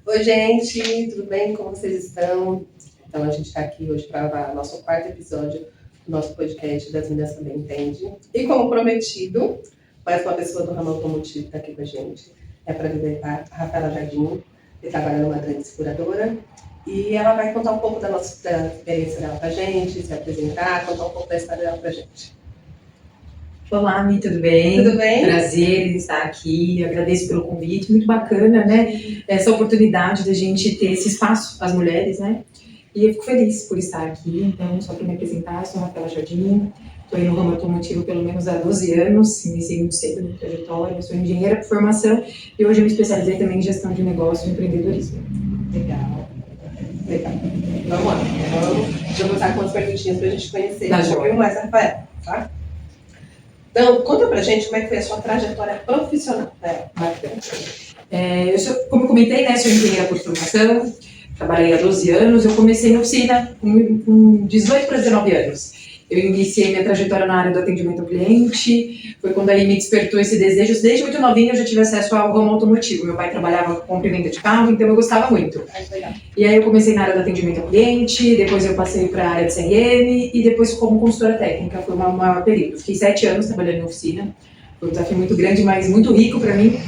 Oi, gente, tudo bem? Como vocês estão? Então, a gente está aqui hoje para gravar nosso quarto episódio do nosso podcast Das Meninas Também Entende. E como prometido, mais uma pessoa do ramo automotivo está aqui com a gente. É para apresentar a Rafaela Jardim, que trabalha numa grande seguradora. E ela vai contar um pouco da experiência dela para a gente, se apresentar, contar um pouco da história dela para a gente. Olá, Mi, tudo bem? Tudo bem? Prazer em estar aqui, agradeço pelo convite, muito bacana, né? Essa oportunidade da gente ter esse espaço, as mulheres, né? E eu fico feliz por estar aqui, então, só para me apresentar, sou Rafaela Jardim, estou aí no ramo automotivo pelo menos há 12 anos, iniciei muito cedo na trajetória, sou engenheira por formação e hoje eu me especializei também em gestão de negócio e empreendedorismo. Legal. Vamos lá, deixa eu começar com umas perguntinhas para a gente conhecer Tá um pouquinho mais a Rafaela, tá? Então, conta pra gente como é que foi a sua trajetória profissional. Como eu comentei, né, sou engenheira por formação, trabalhei há 12 anos, eu comecei na oficina com 18 para 19 anos. Eu iniciei minha trajetória na área do atendimento ao cliente, foi quando aí me despertou esse desejo. Desde muito novinha eu já tive acesso ao ramo automotivo. Meu pai trabalhava com compra e venda de carro, então eu gostava muito. E aí eu comecei na área do atendimento ao cliente, depois eu passei para a área de CRM e depois como consultora técnica, foi o maior período. Fiquei 7 anos trabalhando em oficina, foi um desafio muito grande, mas muito rico para mim.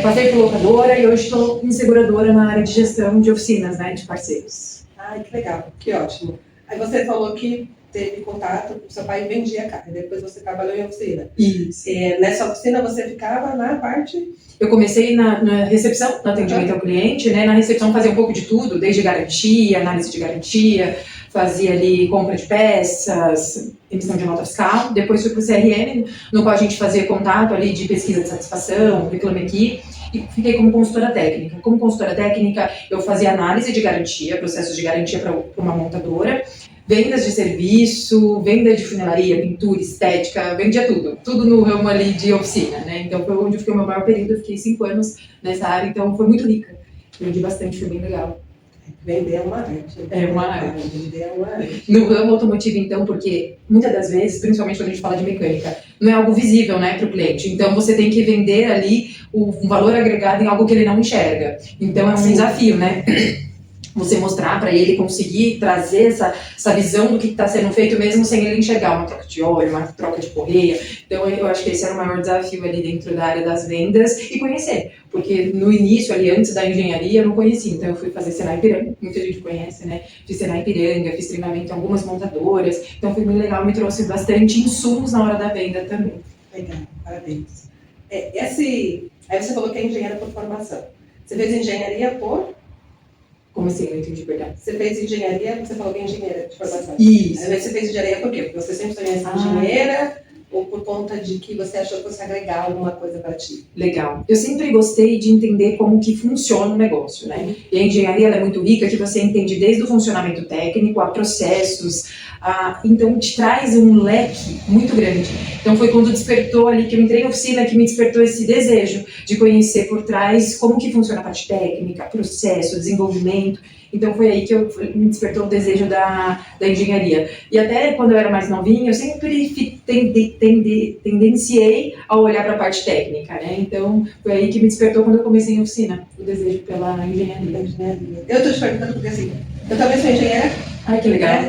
Passei por locadora e hoje estou em seguradora na área de gestão de oficinas, né, de parceiros. Ai, que legal, que ótimo. Aí você falou que teve contato com seu pai e vendia carro, e depois você trabalhou em oficina. Isso. Nessa oficina você ficava na parte... Eu comecei na recepção, no atendimento ao cliente, né? Na recepção fazia um pouco de tudo, desde garantia, análise de garantia, fazia ali compra de peças, emissão de nota fiscal. Depois fui para o CRM, no qual a gente fazia contato ali de pesquisa de satisfação, reclame aqui, e fiquei como consultora técnica. Como consultora técnica, eu fazia análise de garantia, processos de garantia para uma montadora, vendas de serviço, venda de funilaria, pintura, estética, vendia tudo no ramo ali de oficina, né? Então foi onde eu fiquei o meu maior período, eu fiquei 5 anos nessa área, então foi muito rica. Vendi bastante, foi bem legal. Vender é uma arte. É uma arte. Vender é uma arte. No ramo automotivo, então, porque muitas das vezes, principalmente quando a gente fala de mecânica, não é algo visível, né, para o cliente. Então você tem que vender ali um valor agregado em algo que ele não enxerga. Então é um desafio, né? Você mostrar para ele, conseguir trazer essa visão do que está sendo feito, mesmo sem ele enxergar uma troca de óleo, uma troca de correia. Então, eu acho que esse era o maior desafio ali dentro da área das vendas e conhecer. Porque no início, ali, antes da engenharia, eu não conhecia. Então, eu fui fazer Senai Ipiranga, muita gente conhece, né? Fiz Senai Ipiranga, fiz treinamento em algumas montadoras. Então, foi muito legal, me trouxe bastante insumos na hora da venda também. Legal, parabéns. Aí você falou que é engenheira por formação. Você fez engenharia por... Como assim? Eu entendi, perdão. Você fez engenharia, você falou que é engenheira de formação. Isso. Aí você fez engenharia por quê? Porque você sempre sonhou em ser engenheira ou por conta de que você achou que fosse agregar alguma coisa para ti? Legal. Eu sempre gostei de entender como que funciona o negócio, né? E a engenharia ela é muito rica, que você entende desde o funcionamento técnico a processos, então te traz um leque muito grande. Então foi quando despertou ali, que eu entrei na oficina, que me despertou esse desejo de conhecer por trás como que funciona a parte técnica, processo, desenvolvimento. Então foi aí que me despertou o desejo da engenharia. E até quando eu era mais novinha, eu sempre tendenciei a olhar para a parte técnica, né? Então foi aí que me despertou quando eu comecei em oficina, o desejo pela engenharia. Eu estou te perguntando porque assim, eu também sou engenheira. Ai, que legal.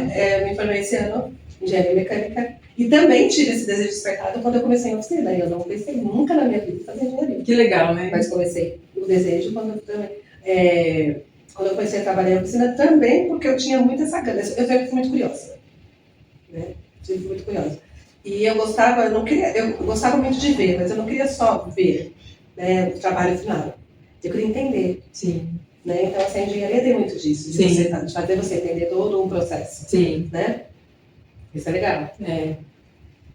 Me formei esse ano, engenharia mecânica, e também tive esse desejo despertado quando eu comecei em oficina. E eu não pensei nunca na minha vida em fazer engenharia. Que legal, né? Mas comecei o desejo quando eu comecei a trabalhar em oficina também, porque eu tinha muito essa gana. Eu sempre fui muito curiosa, né? Sempre fui muito curiosa. E eu gostava muito de ver, mas eu não queria só ver, né, o trabalho final. Eu queria entender. Sim. Né? Então, a engenharia tem muito disso, de fazer você entender todo um processo. Sim. Né? Isso é legal. É.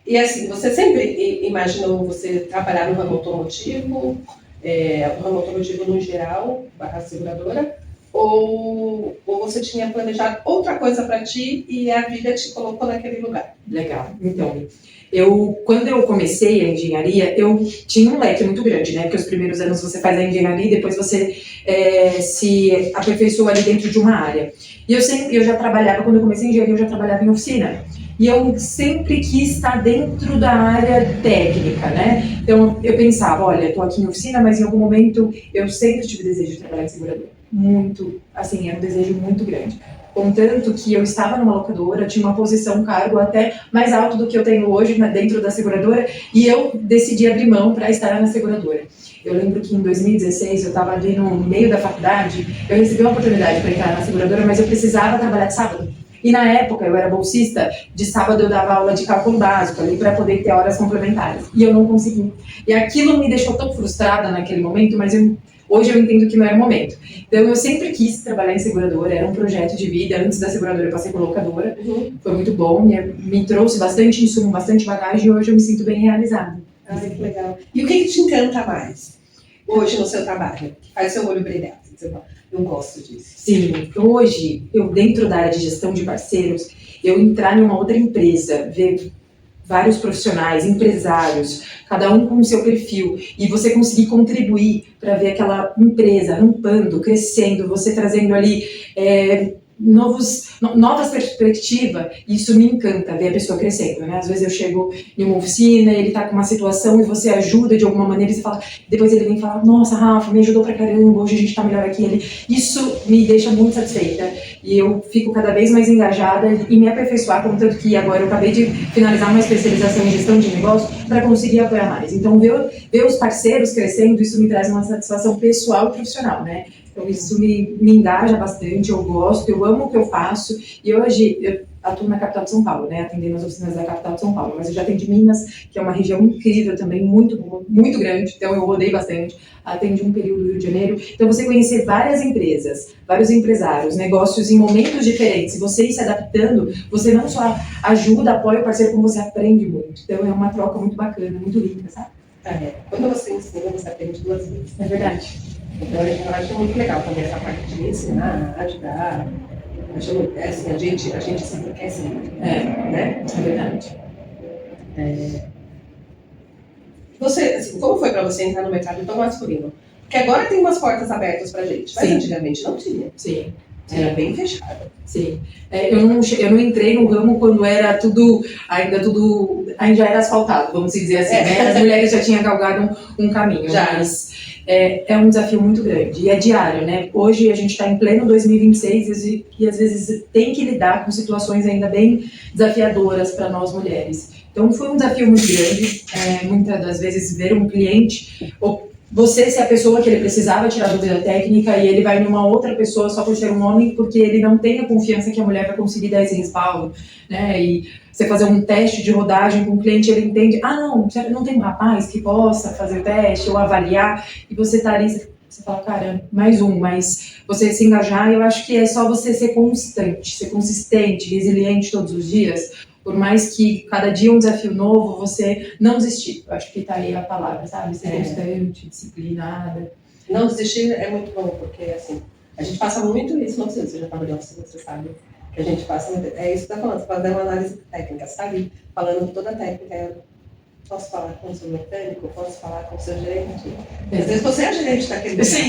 E assim, você sempre imaginou você trabalhar no ramo automotivo, no ramo automotivo no geral, barra seguradora, ou você tinha planejado outra coisa para ti e a vida te colocou naquele lugar? Legal. Então, quando eu comecei a engenharia, eu tinha um leque muito grande, né? Porque os primeiros anos você faz a engenharia e depois você se aperfeiçoa ali dentro de uma área. E eu já trabalhava, quando eu comecei a engenharia, eu já trabalhava em oficina. E eu sempre quis estar dentro da área técnica, né? Então eu pensava, olha, estou aqui em oficina, mas em algum momento eu sempre tive desejo de trabalhar em seguradora. Muito, assim, era um desejo muito grande. Contanto que eu estava numa locadora, tinha uma posição, um cargo até mais alto do que eu tenho hoje dentro da seguradora, e eu decidi abrir mão para estar na seguradora. Eu lembro que em 2016, eu estava ali no meio da faculdade, eu recebi uma oportunidade para entrar na seguradora, mas eu precisava trabalhar de sábado. E na época, eu era bolsista, de sábado eu dava aula de cálculo básico ali para poder ter horas complementares. E eu não consegui. E aquilo me deixou tão frustrada naquele momento, mas hoje eu entendo que não era o momento. Então eu sempre quis trabalhar em seguradora, era um projeto de vida. Antes da seguradora eu passei por locadora, foi muito bom, me trouxe bastante insumo, bastante bagagem e hoje eu me sinto bem realizada. Ai, que legal. E o que te encanta mais hoje no seu trabalho? Que faz seu olho brilhar? Eu gosto disso. Sim, hoje, eu dentro da área de gestão de parceiros, eu entrar em uma outra empresa, ver vários profissionais, empresários, cada um com o seu perfil, e você conseguir contribuir para ver aquela empresa rampando, crescendo, você trazendo ali novas perspectivas, isso me encanta, ver a pessoa crescendo, né? Às vezes eu chego em uma oficina, ele tá com uma situação e você ajuda de alguma maneira, e você fala, depois ele vem falar, nossa, Rafa, me ajudou pra caramba, hoje a gente tá melhor aqui. Isso me deixa muito satisfeita, e eu fico cada vez mais engajada e me aperfeiçoar, contanto que agora eu acabei de finalizar uma especialização em gestão de negócio para conseguir apoiar mais. Então, ver os parceiros crescendo, isso me traz uma satisfação pessoal e profissional, né? Então isso me engaja bastante, eu gosto, eu amo o que eu faço. E hoje eu atuo na capital de São Paulo, né? Atendendo as oficinas da capital de São Paulo. Mas eu já atendi Minas, que é uma região incrível também, muito grande. Então eu rodei bastante. Atendi um período do Rio de Janeiro. Então você conhecer várias empresas, vários empresários, negócios em momentos diferentes, e você ir se adaptando, você não só ajuda, apoia o parceiro, como você aprende muito. Então é uma troca muito bacana, muito linda, sabe? Quando você ensina, você aprende 2 vezes. É verdade. Então, eu acho muito legal também essa parte de ensinar, ajudar. Acho, assim, a gente se enriquece muito. Né? É verdade. Você, assim, como foi para você entrar no mercado tão masculino? Porque agora tem umas portas abertas pra gente, mas antigamente não tinha. Sim. Era bem fechado. Sim. Eu não entrei no ramo quando era ainda já era asfaltado, vamos dizer assim, né? As mulheres já tinham galgado um caminho, mas é um desafio muito grande e é diário, né? Hoje a gente está em pleno 2026 e às vezes tem que lidar com situações ainda bem desafiadoras para nós mulheres. Então foi um desafio muito grande, muitas das vezes ver um cliente, você ser a pessoa que ele precisava tirar dúvida técnica e ele vai numa outra pessoa só por ser um homem, porque ele não tem a confiança que a mulher vai conseguir dar esse respaldo, né? E você fazer um teste de rodagem com o cliente, ele entende, não tem um rapaz que possa fazer o teste ou avaliar, e você tá ali, você fala, cara, mais um, mas você se engajar, eu acho que é só você ser constante, ser consistente, resiliente todos os dias. Por mais que cada dia é um desafio novo, você não desistir. Eu acho que tá aí a palavra, sabe? Ser constante, disciplinada. Não desistir é muito bom, porque assim, a gente passa muito isso, não sei se você já trabalhou assim, você sabe, que a gente passa muito, é isso que você tá falando, você faz uma análise técnica, sabe? Falando de toda a técnica, posso falar com o seu mecânico, posso falar com o seu gerente. Às vezes você é gerente daquele lugar,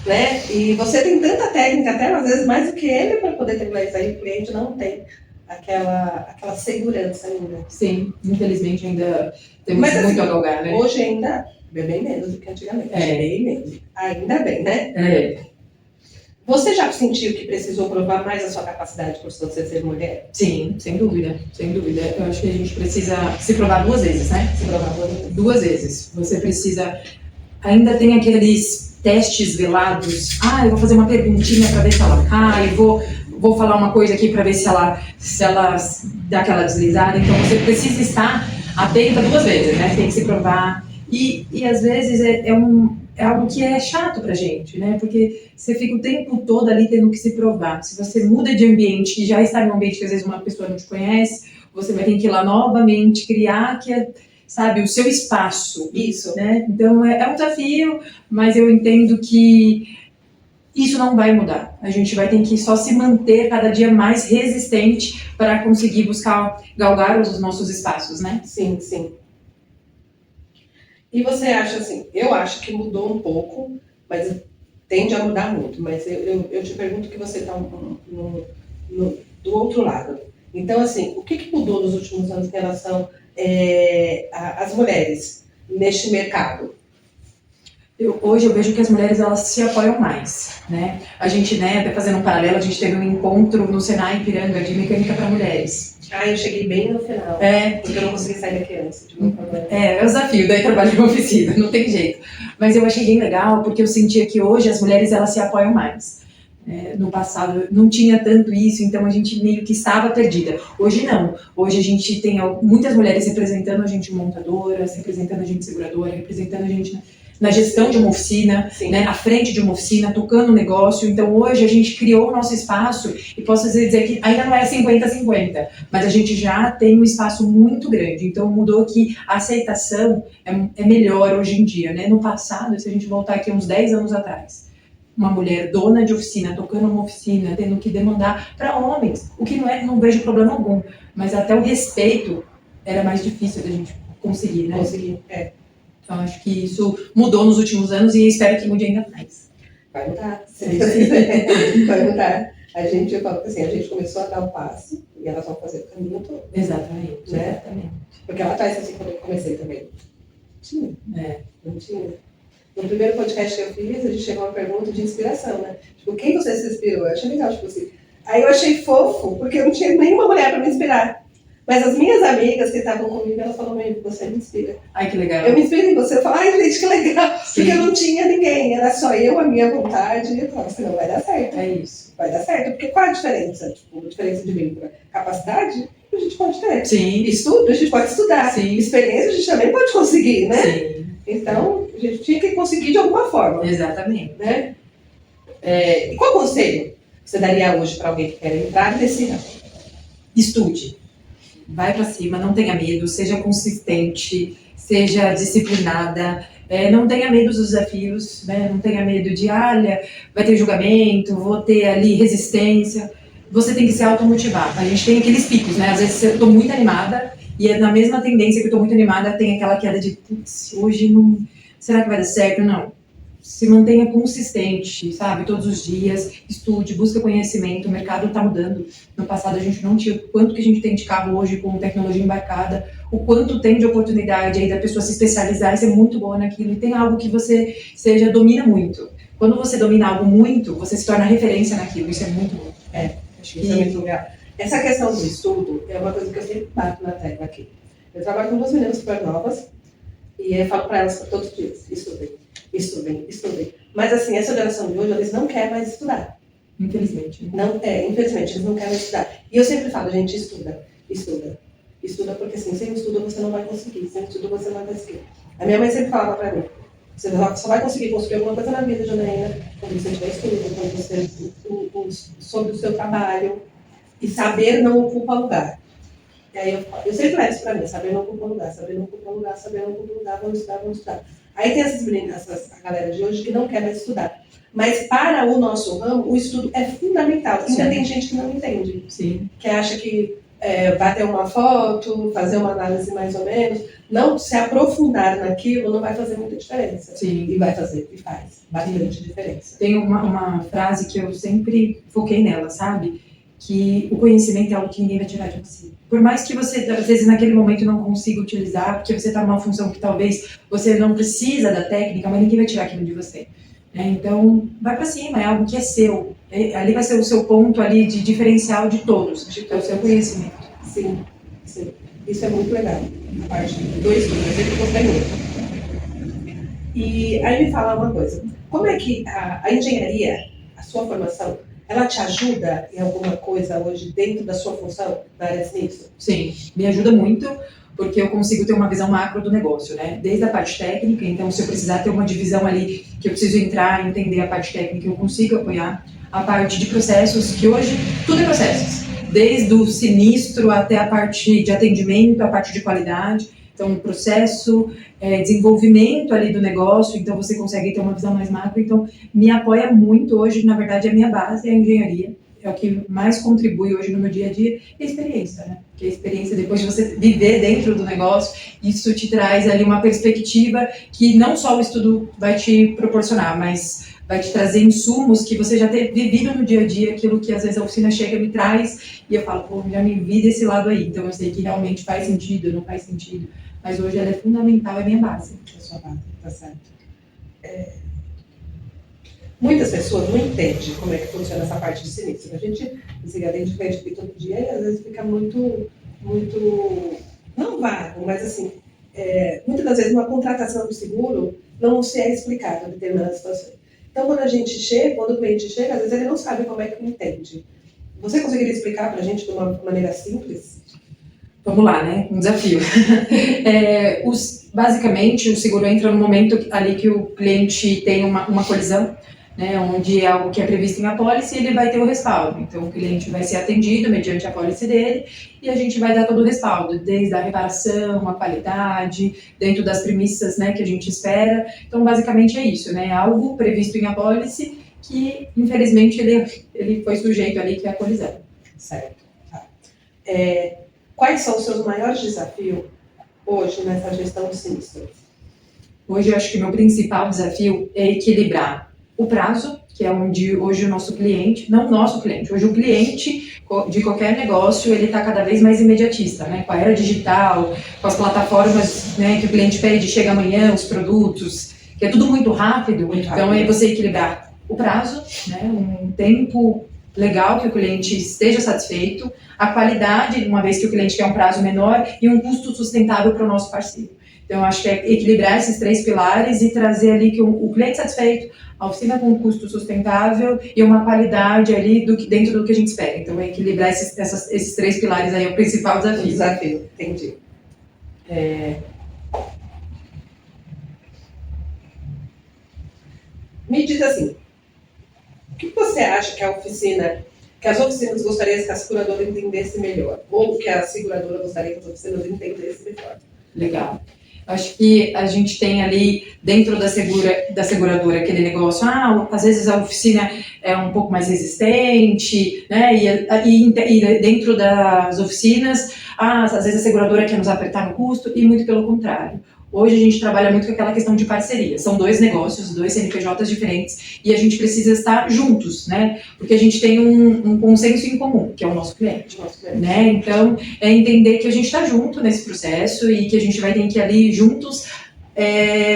né? E você tem tanta técnica, até às vezes mais do que ele, para poder terminar isso aí, o cliente não tem aquela segurança ainda. Sim, infelizmente ainda temos muito a galgar, né? Hoje ainda é bem menos do que antigamente. Bem menos. Ainda bem, né? Você já sentiu que precisou provar mais a sua capacidade por você ser mulher? Sim, sem dúvida, sem dúvida. Eu acho que a gente precisa se provar 2 vezes, né? Se provar 2 vezes. 2 vezes. Você precisa... Ainda tem aqueles testes velados. Eu vou fazer uma perguntinha para ver se ela cai, vou falar uma coisa aqui para ver se ela dá aquela deslizada. Então você precisa estar atenta 2 vezes, né? Tem que se provar. E às vezes é algo que é chato pra gente, né? Porque você fica o tempo todo ali tendo que se provar. Se você muda de ambiente e já está em um ambiente que às vezes uma pessoa não te conhece, você vai ter que ir lá novamente criar o seu espaço. Isso. Né? Então é um desafio, mas eu entendo que isso não vai mudar. A gente vai ter que só se manter cada dia mais resistente para conseguir galgar os nossos espaços, né? Sim, sim. E você acha assim, eu acho que mudou um pouco, mas tende a mudar muito. Mas eu te pergunto que você está do outro lado. Então, assim, o que mudou nos últimos anos em relação às mulheres neste mercado? Hoje eu vejo que as mulheres elas se apoiam mais, né? A gente, né, até fazendo um paralelo, a gente teve um encontro no Senai Ipiranga de mecânica para mulheres. Eu cheguei bem no final, porque eu não consegui sair daqui antes, tive um problema. É o desafio, daí trabalho em oficina, não tem jeito. Mas eu achei bem legal, porque eu sentia que hoje as mulheres elas se apoiam mais. No passado não tinha tanto isso, então a gente meio que estava perdida. Hoje não. Hoje a gente tem muitas mulheres representando a gente montadoras, representando a gente seguradora, representando a gente na gestão de uma oficina, né, à frente de uma oficina, tocando o negócio. Então hoje a gente criou o nosso espaço e posso dizer que ainda não é 50-50, mas a gente já tem um espaço muito grande. Então mudou que a aceitação é melhor hoje em dia, né? No passado, se a gente voltar aqui uns 10 anos atrás, uma mulher dona de oficina, tocando uma oficina, tendo que demandar para homens, o que não vejo problema algum, mas até o respeito era mais difícil da gente conseguir, né? Então, acho que isso mudou nos últimos anos e espero que mude ainda mais. Vai mudar. Vai mudar. A gente começou a dar um passo e elas vão fazer o caminho todo. Exatamente. Né? Exatamente. Porque ela atrás, assim, quando eu comecei também, não tinha. No primeiro podcast que eu fiz, a gente chegou a uma pergunta de inspiração, né? Tipo, quem você se inspirou? Eu achei legal, tipo assim. Aí eu achei fofo, porque eu não tinha nenhuma mulher para me inspirar. Mas as minhas amigas que estavam comigo, elas falaram, você me inspira. Ai, que legal. Eu me inspiro em você. Eu falo, gente, que legal. Sim. Porque eu não tinha ninguém, era só eu, a minha vontade. E eu falava, não vai dar certo. É isso. Vai dar certo. Porque qual a diferença? Tipo, a diferença de vínculo? Capacidade, a gente pode ter. Sim. Estudo, a gente pode estudar. Sim. Experiência, a gente também pode conseguir, né? Sim. Então, a gente tinha que conseguir de alguma forma. Exatamente. Né? E qual conselho você daria hoje para alguém que quer entrar nesse ramo? Estude. Vai para cima, não tenha medo, seja consistente, seja disciplinada, não tenha medo dos desafios, né? Não tenha medo de, olha, vai ter julgamento, vou ter ali resistência. Você tem que se automotivar. A gente tem aqueles picos, né? Às vezes eu estou muito animada e na mesma tendência que eu estou muito animada tem aquela queda de, putz, hoje não... Será que vai dar certo? Não. Se mantenha consistente, sabe? Todos os dias, estude, busque conhecimento, o mercado está mudando. No passado a gente não tinha o quanto que a gente tem de carro hoje com tecnologia embarcada, o quanto tem de oportunidade aí da pessoa se especializar e ser muito boa naquilo. E tem algo que você domina muito. Quando você domina algo muito, você se torna referência naquilo. Isso é muito bom. Acho que isso é muito legal. Essa questão do estudo é uma coisa que eu sempre bato na tecla aqui. Eu trabalho com 2 meninas super novas e eu falo para elas todos os dias, estudem. Mas assim, essa geração de hoje, eles não querem mais estudar. Infelizmente. Infelizmente, eles não querem mais estudar. E eu sempre falo, gente, estuda, porque assim, sem estudo você não vai conseguir, sem estudo você não vai conseguir. A minha mãe sempre falava para mim, você só vai conseguir construir alguma coisa na vida, Janaína, quando você tiver estudo, quando você sobre o seu trabalho, e saber não ocupa lugar. E aí eu sempre levo isso para mim, saber não ocupa lugar, vamos estudar. Aí tem essas meninas, a galera de hoje que não quer mais estudar. Mas para o nosso ramo, o estudo é fundamental. Ainda tem gente que não entende. Sim. Que acha que bater uma foto, fazer uma análise mais ou menos, não se aprofundar naquilo não vai fazer muita diferença. Sim. E vai fazer, e faz bastante diferença. Tem uma frase que eu sempre foquei nela, sabe? Que o conhecimento é algo que ninguém vai tirar de você. Por mais que você, às vezes, naquele momento não consiga utilizar, porque você está numa função que talvez você não precisa da técnica, mas ninguém vai tirar aquilo de você. Então, vai para cima, é algo que é seu. Ali vai ser o seu ponto ali de diferencial de todos, é o seu conhecimento. Sim. Isso é muito legal, a parte do estudo, eu sempre gostei muito. E aí me fala uma coisa, como é que a engenharia, a sua formação, ela te ajuda em alguma coisa hoje dentro da sua função na área de nisso? Sim, me ajuda muito, porque eu consigo ter uma visão macro do negócio, né? Desde a parte técnica, então se eu precisar ter uma divisão ali, que eu preciso entrar e entender a parte técnica, eu consigo apoiar. A parte de processos, que hoje tudo é processos. Desde o sinistro até a parte de atendimento, a parte de qualidade. Então, processo, desenvolvimento ali do negócio, então você consegue ter uma visão mais macro. Então, me apoia muito hoje, na verdade, a minha base é a engenharia. É o que mais contribui hoje no meu dia a dia, e a experiência, né? Porque a experiência, depois de você viver dentro do negócio, isso te traz ali uma perspectiva que não só o estudo vai te proporcionar, mas vai te trazer insumos que você já teve vivido no dia a dia, aquilo que às vezes a oficina chega e me traz, e eu falo, pô, já me vi desse lado aí, então eu sei que realmente faz sentido, não faz sentido, mas hoje ela é fundamental, é minha base. É sua base, tá certo. Muitas pessoas não entendem como é que funciona essa parte de sinistro. A gente desliga dentro de frente todo dia e às vezes fica muito, não vago, mas assim, muitas das vezes uma contratação do seguro não se é explicado em determinadas situações. Então, quando o cliente chega, às vezes ele não sabe como é que entende. Você conseguiria explicar para a gente de uma maneira simples? Vamos lá, né? Um desafio. Basicamente, o seguro entra no momento ali que o cliente tem uma colisão, né, onde é algo que é previsto em apólice, ele vai ter o respaldo. Então, o cliente vai ser atendido mediante a apólice dele e a gente vai dar todo o respaldo, desde a reparação, a qualidade, dentro das premissas, né, que a gente espera. Então, basicamente é isso, né, algo previsto em apólice que, infelizmente, ele foi sujeito ali, que é a colisão. Certo. Tá. Quais são os seus maiores desafios hoje nessa gestão de sinistro? Hoje, eu acho que o meu principal desafio é equilibrar o prazo, que é onde hoje o nosso cliente, não o nosso cliente, hoje o cliente de qualquer negócio, ele está cada vez mais imediatista, né? Com a era digital, com as plataformas, né, que o cliente pede, chega amanhã, os produtos, que é tudo muito rápido, então é você equilibrar o prazo, né, um tempo legal que o cliente esteja satisfeito, a qualidade, uma vez que o cliente quer um prazo menor, e um custo sustentável para o nosso parceiro. Então, eu acho que é equilibrar esses 3 pilares e trazer ali que o cliente satisfeito, a oficina com um custo sustentável e uma qualidade ali dentro do que a gente espera. Então, é equilibrar esses 3 pilares aí é o principal desafio. Desafio, entendi. Me diz assim, o que você acha que as oficinas gostariam que a seguradora entendesse melhor? Ou que a seguradora gostaria que as oficinas entendessem melhor? Legal. Acho que a gente tem ali dentro da seguradora aquele negócio, às vezes a oficina é um pouco mais resistente, né? E dentro das oficinas, às vezes a seguradora quer nos apertar no custo, e muito pelo contrário. Hoje a gente trabalha muito com aquela questão de parceria. São 2 negócios, 2 CNPJs diferentes, e a gente precisa estar juntos, né? Porque a gente tem um consenso em comum, que é o nosso cliente. Né? Então, é entender que a gente está junto nesse processo e que a gente vai ter que ali juntos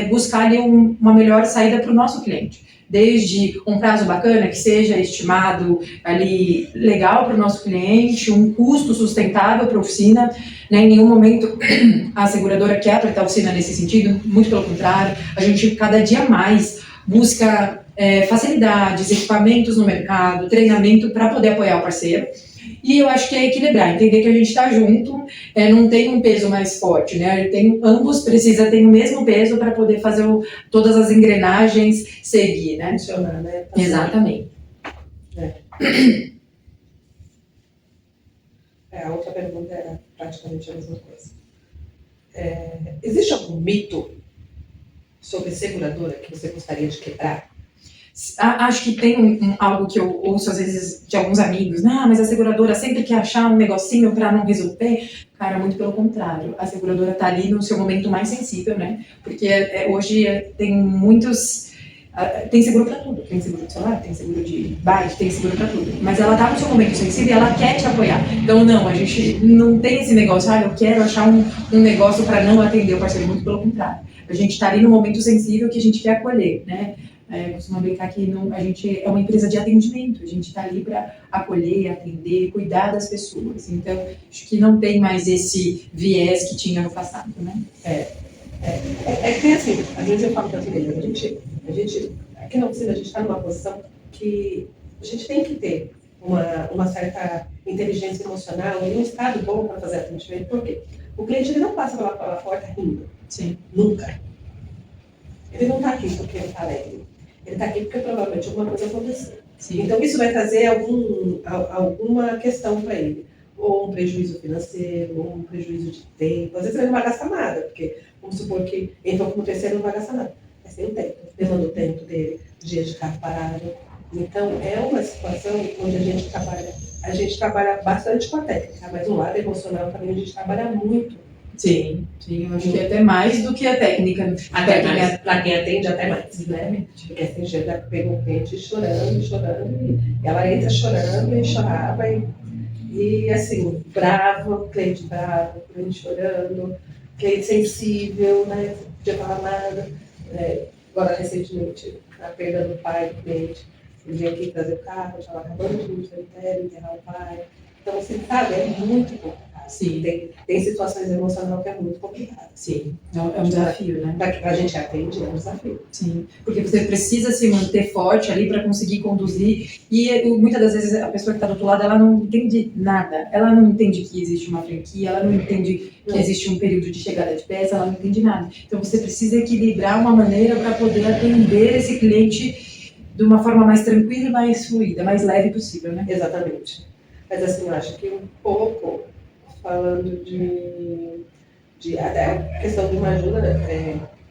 buscar ali uma melhor saída para o nosso cliente. Desde um prazo bacana, que seja estimado ali legal para o nosso cliente, um custo sustentável para a oficina, né? Em nenhum momento a seguradora quer apertar a oficina nesse sentido, muito pelo contrário, a gente cada dia mais busca facilidades, equipamentos no mercado, treinamento para poder apoiar o parceiro. E eu acho que é equilibrar, entender que a gente está junto, não tem um peso mais forte, né? Ambos precisam ter o mesmo peso para poder fazer todas as engrenagens seguir, né? Funcionar, né? Exatamente. A outra pergunta era praticamente a mesma coisa. Existe algum mito sobre seguradora que você gostaria de quebrar? Acho que tem algo que eu ouço às vezes de alguns amigos, mas a seguradora sempre quer achar um negocinho para não resolver. Cara, muito pelo contrário. A seguradora está ali no seu momento mais sensível, né? Porque hoje tem muitos... Tem seguro para tudo. Tem seguro de celular, tem seguro de bike, tem seguro para tudo. Mas ela está no seu momento sensível e ela quer te apoiar. Então, não, a gente não tem esse negócio, eu quero achar um negócio para não atender o parceiro. Muito pelo contrário. A gente está ali no momento sensível que a gente quer acolher, né? Costumo brincar que a gente é uma empresa de atendimento, a gente está ali para acolher, atender, cuidar das pessoas. Então, acho que não tem mais esse viés que tinha no passado, né? Que assim, às vezes eu falo para as meninas, a gente, aqui na oficina, a gente está numa posição que a gente tem que ter uma certa inteligência emocional e um estado bom para fazer atendimento, porque o cliente ele não passa pela porta rindo. Sim. Nunca. Ele não está aqui porque ele está alegre. Ele está aqui porque provavelmente alguma coisa aconteceu. Sim. Então, isso vai trazer alguma questão para ele. Ou um prejuízo financeiro, ou um prejuízo de tempo. Às vezes ele não vai gastar nada, porque vamos supor que entrou como terceiro, não vai gastar nada. Mas tem o tempo, levando o tempo dele, dias de carro parado. Então, é uma situação onde a gente trabalha bastante com a técnica, mas no lado emocional também a gente trabalha muito Sim, eu acho que é até mais do que a técnica. Até mais. Para quem atende, até mais, né? Porque tem gente que pega um cliente chorando, e ela entra chorando e chorava, e assim, bravo, cliente chorando, cliente sensível, né? Não podia falar nada. Agora, recentemente, a perda do pai do cliente, ele veio aqui trazer o carro, estava acabando de ir no cemitério, enterrar o pai. Então, assim, sabe, é muito complicado. Sim. Tem situações emocionais que é muito complicado. Sim, é um desafio, né? Para a gente atende, é um desafio. Sim, porque você precisa se manter forte ali para conseguir conduzir, e muitas das vezes a pessoa que está do outro lado, ela não entende nada, ela não entende que existe uma franquia, ela não entende que existe um período de chegada de peça, ela não entende nada. Então você precisa equilibrar uma maneira para poder atender esse cliente de uma forma mais tranquila e mais fluida, mais leve possível, né? Exatamente. Mas assim, eu acho que um pouco, falando de até a questão de uma ajuda,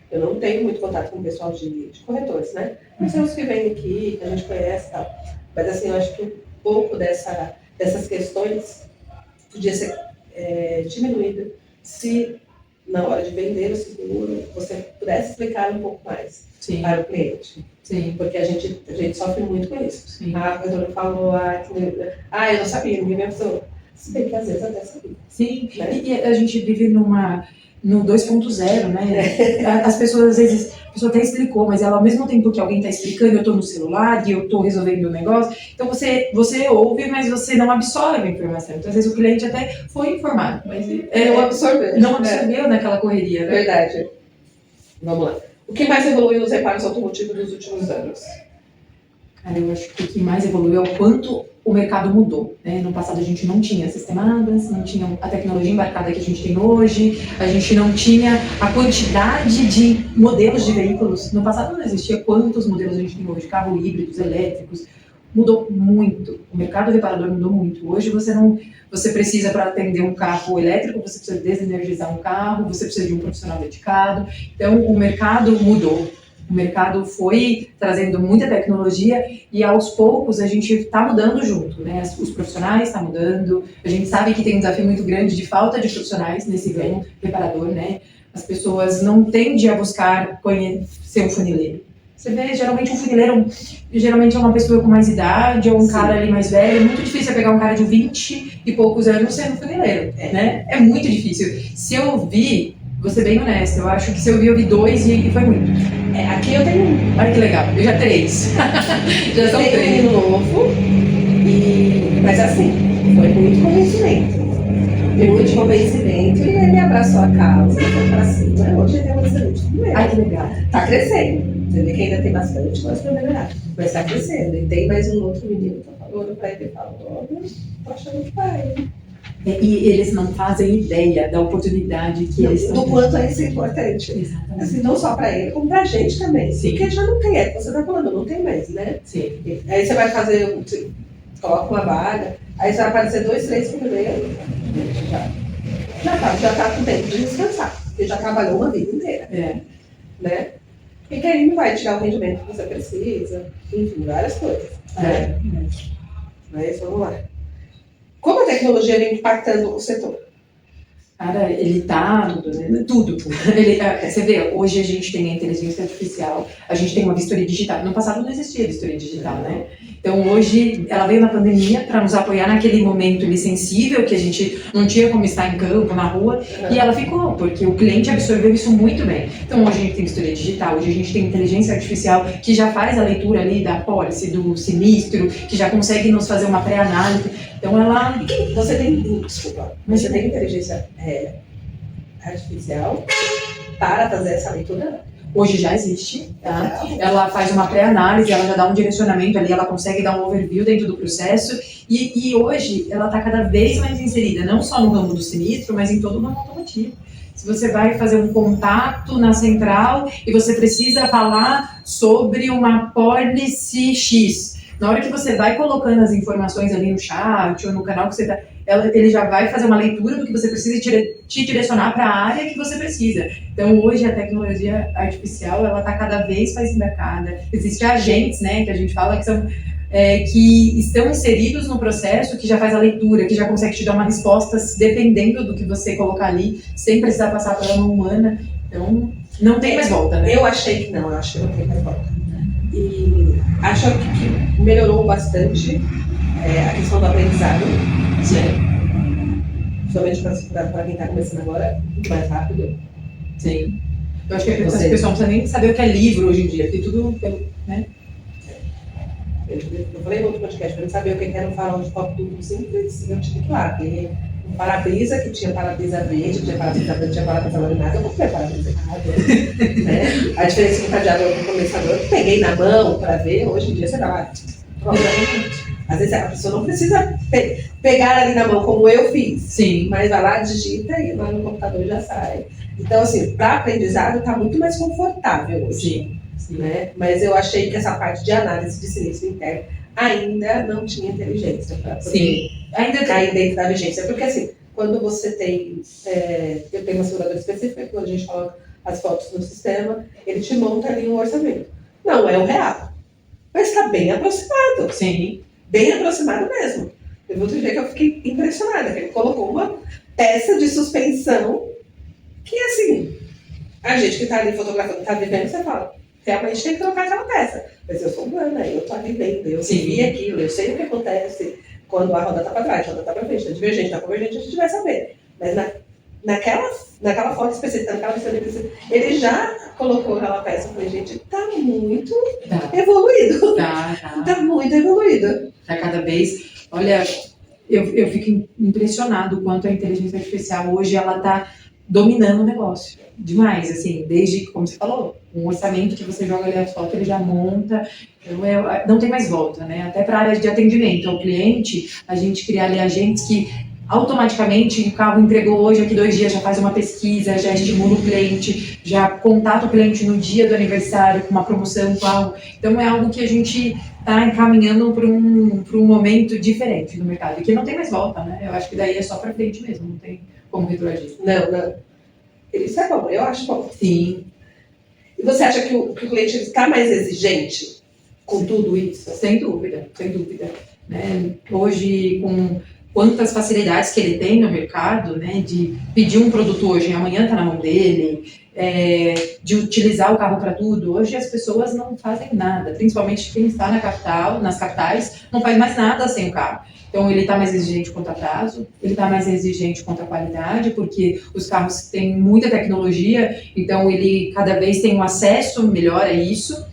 eu não tenho muito contato com o pessoal de corretores, né? Não sei os que vêm aqui, que a gente conhece e tal. Mas assim, eu acho que um pouco dessas questões podia ser diminuída se, na hora de vender o seguro, você pudesse explicar um pouco mais para o cliente. Sim. Porque a gente sofre muito com isso. Sim. A corretora falou, eu não sabia, ninguém me avisou. Se bem que às vezes até sabia. Sim, né? E a gente vive no 2.0, né? As pessoas, às vezes, a pessoa até explicou, mas ela, ao mesmo tempo que alguém está explicando, eu estou no celular e eu estou resolvendo o negócio, então você ouve, mas você não absorve a informação. Então, às vezes, o cliente até foi informado, mas não absorveu naquela correria, né? Verdade. Vamos lá. O que mais evoluiu nos reparos automotivos nos últimos anos? Cara, eu acho que o que mais evoluiu é o quanto o mercado mudou, né? No passado a gente não tinha sistemadas, não tinha a tecnologia embarcada que a gente tem hoje, a gente não tinha a quantidade de modelos de veículos. No passado não existia quantos modelos a gente tem hoje, carro híbridos, elétricos. Mudou muito, o mercado reparador mudou muito. Hoje você precisa, para atender um carro elétrico, você precisa desenergizar um carro, você precisa de um profissional dedicado. Então o mercado mudou. O mercado foi trazendo muita tecnologia e aos poucos a gente está mudando junto, né? Os profissionais estão mudando, a gente sabe que tem um desafio muito grande de falta de profissionais nesse ramo reparador, né? As pessoas não tendem a buscar ser um funileiro. Você vê, geralmente um funileiro geralmente é uma pessoa com mais idade ou um cara ali mais velho. É muito difícil pegar um cara de 20 e poucos anos sendo funileiro, né? É muito difícil. Se eu vi, vou ser bem honesta, eu acho que se eu vi 2 e foi muito. Aqui eu tenho um. Olha que legal, eu já 3. Já são 3 novo, mas assim, foi muito convencimento. Muito convencimento e ele abraçou a causa, foi pra cima. Hoje ele é um excelente primeiro. Ai, que legal. Tá crescendo. Você vê que ainda tem bastante coisa pra melhorar. Mas tá crescendo. E tem mais um outro menino que tá falando pra ele, falou, tô achando que vai. E eles não fazem ideia da oportunidade que eles estão do quanto isso é importante. Exatamente. Assim, não só para ele, como para a gente também. Sim. Porque já não tem, você está falando, não tem mais, né? Sim. Aí você vai fazer, você coloca uma vaga, aí você vai aparecer 2, 3 primeiros, já tá com tempo de descansar, porque já trabalhou uma vida inteira. Né? E que aí não vai tirar o rendimento que você precisa, enfim, várias coisas. Né? Mas vamos lá. Como a tecnologia vem impactando o setor? Cara, ele tá tudo. Você vê, hoje a gente tem a inteligência artificial, a gente tem uma vistoria digital. No passado não existia vistoria digital, né? Então hoje ela veio na pandemia para nos apoiar naquele momento sensível que a gente não tinha como estar em campo, na rua, e ela ficou, porque o cliente absorveu isso muito bem. Então hoje a gente tem vistoria digital, hoje a gente tem inteligência artificial que já faz a leitura ali da pólice, do sinistro, que já consegue nos fazer uma pré-análise. Então ela... Você tem inteligência artificial para fazer essa leitura? Hoje já existe, tá? Ela faz uma pré-análise, ela já dá um direcionamento ali, ela consegue dar um overview dentro do processo e hoje ela está cada vez mais inserida, não só no ramo do sinistro, mas em todo o ramo automotivo. Se você vai fazer um contato na central e você precisa falar sobre uma pólice X, na hora que você vai colocando as informações ali no chat ou no canal que você está, ele já vai fazer uma leitura do que você precisa e te direcionar para a área que você precisa. Então, hoje, a tecnologia artificial, ela está cada vez mais embarcada. Existem agentes, né, que a gente fala que são que estão inseridos no processo, que já faz a leitura, que já consegue te dar uma resposta dependendo do que você colocar ali, sem precisar passar pela mão humana. Então, não tem mais volta, né? Eu achei que não, eu acho que não tem mais volta. E acho que melhorou bastante a questão do aprendizado. Sim. Principalmente para quem está começando agora, muito mais rápido. Sim. Eu acho que as pessoas não precisam nem saber o que é livro hoje em dia, porque tudo, né? Eu falei no outro podcast, para não saber o que era um farol de copo duplo simples, eu tive que ir lá. Tem um para-brisa que tinha para-brisa verde, que tinha para-brisa branco, tinha para-brisa laminada, eu comprei para-brisa errado. Né? A diferença do cadeado do começador, eu peguei na mão para ver, hoje em dia você dá lá. Às vezes a pessoa não precisa pegar ali na mão, como eu fiz. Sim. Mas vai lá, digita e lá no computador já sai. Então, assim, para aprendizado está muito mais confortável hoje. Sim. Sim. Né? Mas eu achei que essa parte de análise de silêncio interno ainda não tinha inteligência para poder cair dentro da vigência. Porque, assim, quando você tem... eu tenho uma seguradora específica, quando a gente coloca as fotos no sistema, ele te monta ali um orçamento. Não é o real, mas está bem aproximado. Sim. Bem aproximado mesmo. Teve outro dia que eu fiquei impressionada, que ele colocou uma peça de suspensão que, assim, a gente que está ali fotografando, está vivendo, você fala, realmente tem que trocar aquela peça. Mas eu sou humana, eu estou ali vendo, eu vivi aquilo, eu sei o que acontece quando a roda está para trás, a roda está para frente, a divergente, a convergente, a gente vai saber. Mas naquela foto específica, naquela visão específica, ele já colocou aquela peça. Eu falei, gente, está muito evoluído. Está muito evoluído. Tá cada vez... Olha, eu fico impressionado o quanto a inteligência artificial hoje ela está dominando o negócio. Demais, assim, desde, como você falou, um orçamento que você joga ali as fotos, ele já monta, não tem mais volta, né? Até para a área de atendimento ao cliente, a gente cria ali agentes que automaticamente o carro entregou hoje, aqui 2 dias já faz uma pesquisa, já estimula o cliente, já contata o cliente no dia do aniversário com uma promoção, qual. Então é algo que a gente está encaminhando para um momento diferente no mercado, e que não tem mais volta, né? Eu acho que daí é só para frente mesmo, não tem como retroagir. Não. Isso é bom, eu acho bom. Sim. E você acha que o cliente está mais exigente com tudo isso? Sem dúvida. Né? Hoje, com quantas facilidades que ele tem no mercado, né, de pedir um produto hoje e amanhã está na mão dele, de utilizar o carro para tudo, hoje as pessoas não fazem nada, principalmente quem está nas capitais, não faz mais nada sem o carro. Então ele está mais exigente quanto a prazo, ele está mais exigente quanto a qualidade, porque os carros têm muita tecnologia, então ele cada vez tem um acesso melhor a isso.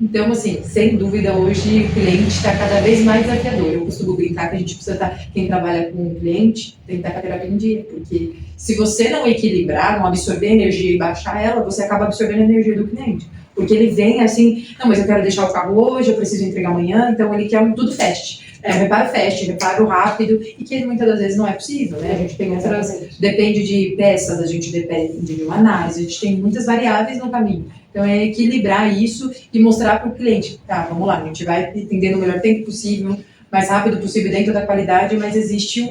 Então, assim, sem dúvida, hoje o cliente está cada vez mais desafiador. Eu costumo brincar que a gente precisa estar, quem trabalha com o cliente, tem que estar com a terapia em dia, porque se você não equilibrar, não absorver energia e baixar ela, você acaba absorvendo a energia do cliente. Porque ele vem assim, não, mas eu quero deixar o carro hoje, eu preciso entregar amanhã, então ele quer tudo fast. Reparo fast, reparo rápido, e que muitas das vezes não é possível, né? A gente tem outras, depende de peças, a gente depende de uma análise, a gente tem muitas variáveis no caminho. Então é equilibrar isso e mostrar para o cliente, tá, vamos lá, a gente vai entender no melhor tempo possível, mais rápido possível dentro da qualidade, mas existe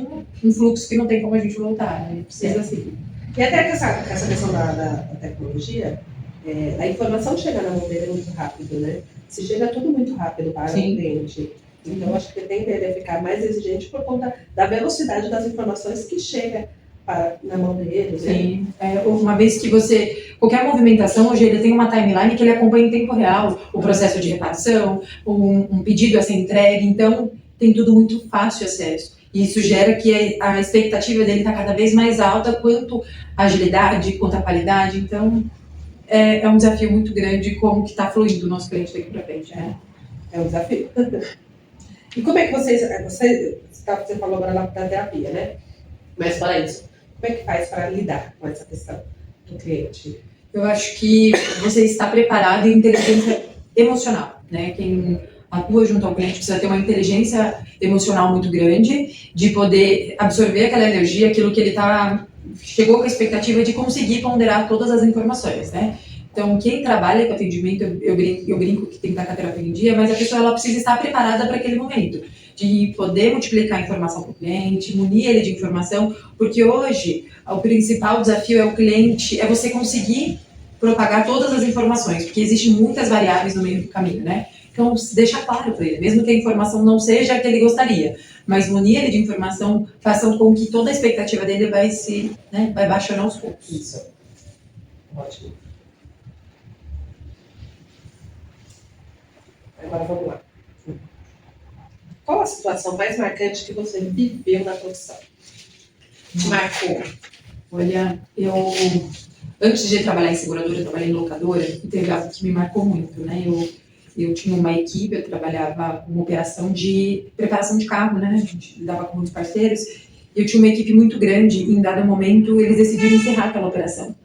um fluxo que não tem como a gente voltar, né? Precisa seguir. E até essa questão da tecnologia, a informação chega na mão dele é muito rápido, né? Se chega tudo muito rápido para o cliente. Então, acho que ele tende a ficar mais exigente por conta da velocidade das informações que chega na mão dele. Sim. Uma vez que qualquer movimentação, hoje ele tem uma timeline que ele acompanha em tempo real, o processo de reparação, um pedido a ser entregue, então tem tudo muito fácil acesso. E isso gera que a expectativa dele está cada vez mais alta quanto a agilidade, quanto a qualidade. Então, é um desafio muito grande como que está fluindo o nosso cliente daqui para frente, né? É um desafio. E como é que você falou agora da terapia, né? Mas fora isso, como é que faz para lidar com essa questão do cliente? Eu acho que você está preparado em inteligência emocional, né? Quem atua junto ao cliente precisa ter uma inteligência emocional muito grande, de poder absorver aquela energia, aquilo que ele chegou com a expectativa de conseguir ponderar todas as informações, né? Então, quem trabalha com atendimento, eu brinco que tem que estar com a terapia em dia, mas a pessoa ela precisa estar preparada para aquele momento, de poder multiplicar a informação para o cliente, munir ele de informação, porque hoje o principal desafio é o cliente, você conseguir propagar todas as informações, porque existem muitas variáveis no meio do caminho, né? Então, deixa claro para ele, mesmo que a informação não seja a que ele gostaria, mas munir ele de informação façam com que toda a expectativa dele vai baixando aos poucos. Isso. Ótimo. Agora vamos lá. Qual a situação mais marcante que você viveu na profissão? Te marcou? Olha, antes de trabalhar em seguradora, eu trabalhei em locadora, e teve algo que me marcou muito, né? Eu tinha uma equipe, eu trabalhava com operação de preparação de carro, né? A gente lidava com muitos parceiros, e eu tinha uma equipe muito grande, e em dado momento eles decidiram encerrar aquela operação.